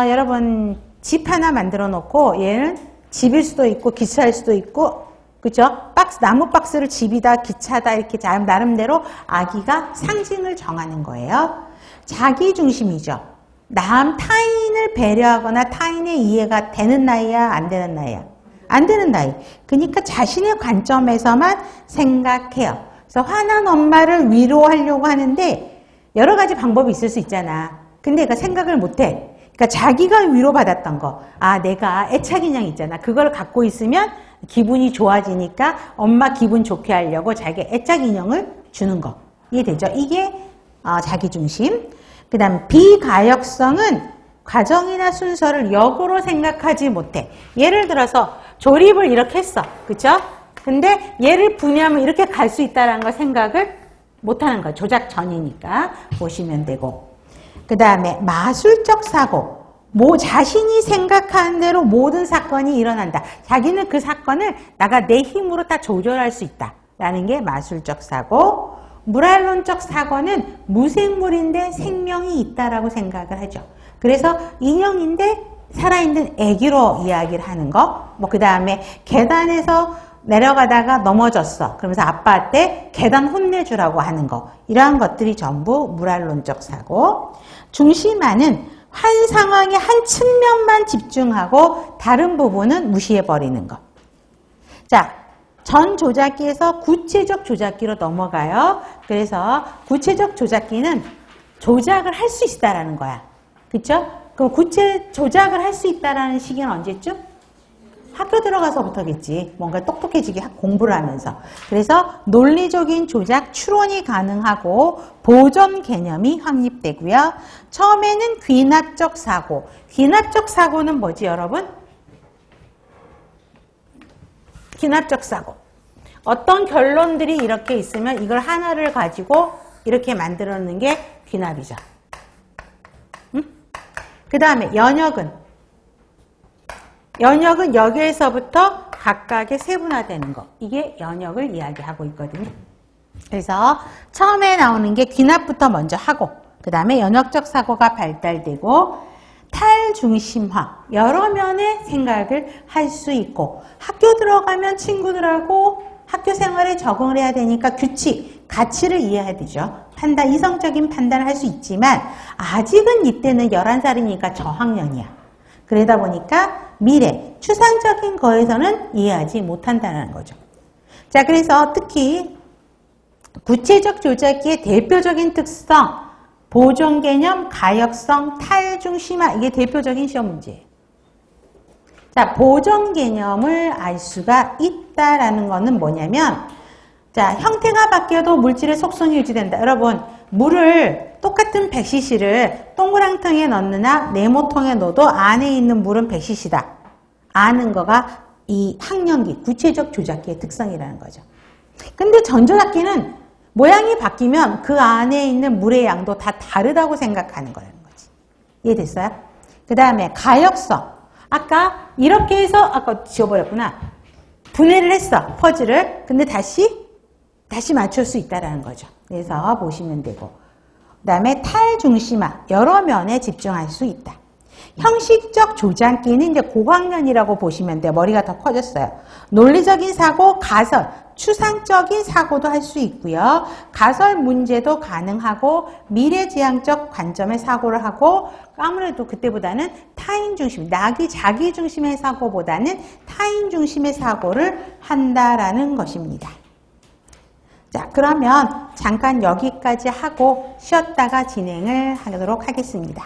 여러분 집 하나 만들어 놓고 얘는 집일 수도 있고 기차일 수도 있고 그죠? 나무 박스를 집이다 기차다 이렇게 나름대로 아기가 상징을 정하는 거예요. 자기 중심이죠. 타인을 배려하거나 타인의 이해가 되는 나이야, 안 되는 나이야? 안 되는 나이. 그러니까 자신의 관점에서만 생각해요. 그래서 화난 엄마를 위로하려고 하는데 여러 가지 방법이 있을 수 있잖아. 근데 얘가 생각을 못해. 그러니까 자기가 위로받았던 거. 내가 애착인형 있잖아. 그걸 갖고 있으면 기분이 좋아지니까 엄마 기분 좋게 하려고 자기 애착인형을 주는 거. 이해되죠? 이게 자기중심. 그 다음 비가역성은 과정이나 순서를 역으로 생각하지 못해. 예를 들어서 조립을 이렇게 했어. 그쵸? 근데 얘를 분해하면 이렇게 갈 수 있다는 걸 생각을 못하는 거야. 조작 전이니까 보시면 되고. 그 다음에 마술적 사고. 자신이 생각하는 대로 모든 사건이 일어난다. 자기는 그 사건을 내 힘으로 다 조절할 수 있다. 라는 게 마술적 사고. 무랄론적 사고는 무생물인데 생명이 있다라고 생각을 하죠. 그래서 인형인데 살아있는 애기로 이야기를 하는 거. 그 다음에 계단에서 내려가다가 넘어졌어. 그러면서 아빠한테 계단 혼내주라고 하는 거. 이러한 것들이 전부 무랄론적 사고. 중심화는 한 상황에 한 측면만 집중하고 다른 부분은 무시해버리는 거. 자, 전 조작기에서 구체적 조작기로 넘어가요. 그래서 구체적 조작기는 조작을 할 수 있다라는 거야. 그쵸? 그럼 조작을 할 수 있다라는 시기는 언제쯤? 학교 들어가서부터겠지. 뭔가 똑똑해지게 공부를 하면서. 그래서 논리적인 조작, 추론이 가능하고 보존 개념이 확립되고요. 처음에는 귀납적 사고. 귀납적 사고는 뭐지, 여러분? 귀납적 사고. 어떤 결론들이 이렇게 있으면 이걸 하나를 가지고 이렇게 만들어내는 게 귀납이죠. 그 다음에 연역은 여기에서부터 각각의 세분화되는 거. 이게 연역을 이야기하고 있거든요. 그래서 처음에 나오는 게 귀납부터 먼저 하고 그 다음에 연역적 사고가 발달되고 탈중심화, 여러 면의 생각을 할 수 있고 학교 들어가면 친구들하고 학교 생활에 적응을 해야 되니까 규칙, 가치를 이해해야 되죠. 판단, 이성적인 판단을 할 수 있지만 아직은 이때는 11살이니까 저학년이야. 그러다 보니까 미래, 추상적인 거에서는 이해하지 못한다는 거죠. 자, 그래서 특히 구체적 조작기의 대표적인 특성, 보존개념, 가역성, 탈중심화, 이게 대표적인 시험 문제예요. 자, 보존개념을 알 수가 있다라는 거는 뭐냐면, 자, 형태가 바뀌어도 물질의 속성이 유지된다. 여러분, 물을 똑같은 100cc를 동그랑통에 넣느냐 네모통에 넣어도 안에 있는 물은 100cc다. 아는 거가 이 학년기, 구체적 조작기의 특성이라는 거죠. 근데 전조작기는 모양이 바뀌면 그 안에 있는 물의 양도 다 다르다고 생각하는 거라는 거지. 이해됐어요? 그 다음에 가역성. 아까 이렇게 해서 아까 지워버렸구나. 분해를 했어. 퍼즐을. 근데 다시 맞출 수 있다는 거죠. 그래서 보시면 되고. 그 다음에 탈중심화. 여러 면에 집중할 수 있다. 형식적 조작기는 이제 고학년이라고 보시면 돼요. 머리가 더 커졌어요. 논리적인 사고, 가설, 추상적인 사고도 할 수 있고요. 가설 문제도 가능하고 미래지향적 관점의 사고를 하고 아무래도 그때보다는 타인 중심, 나기 자기 중심의 사고보다는 타인 중심의 사고를 한다라는 것입니다. 자, 그러면 잠깐 여기까지 하고 쉬었다가 진행을 하도록 하겠습니다.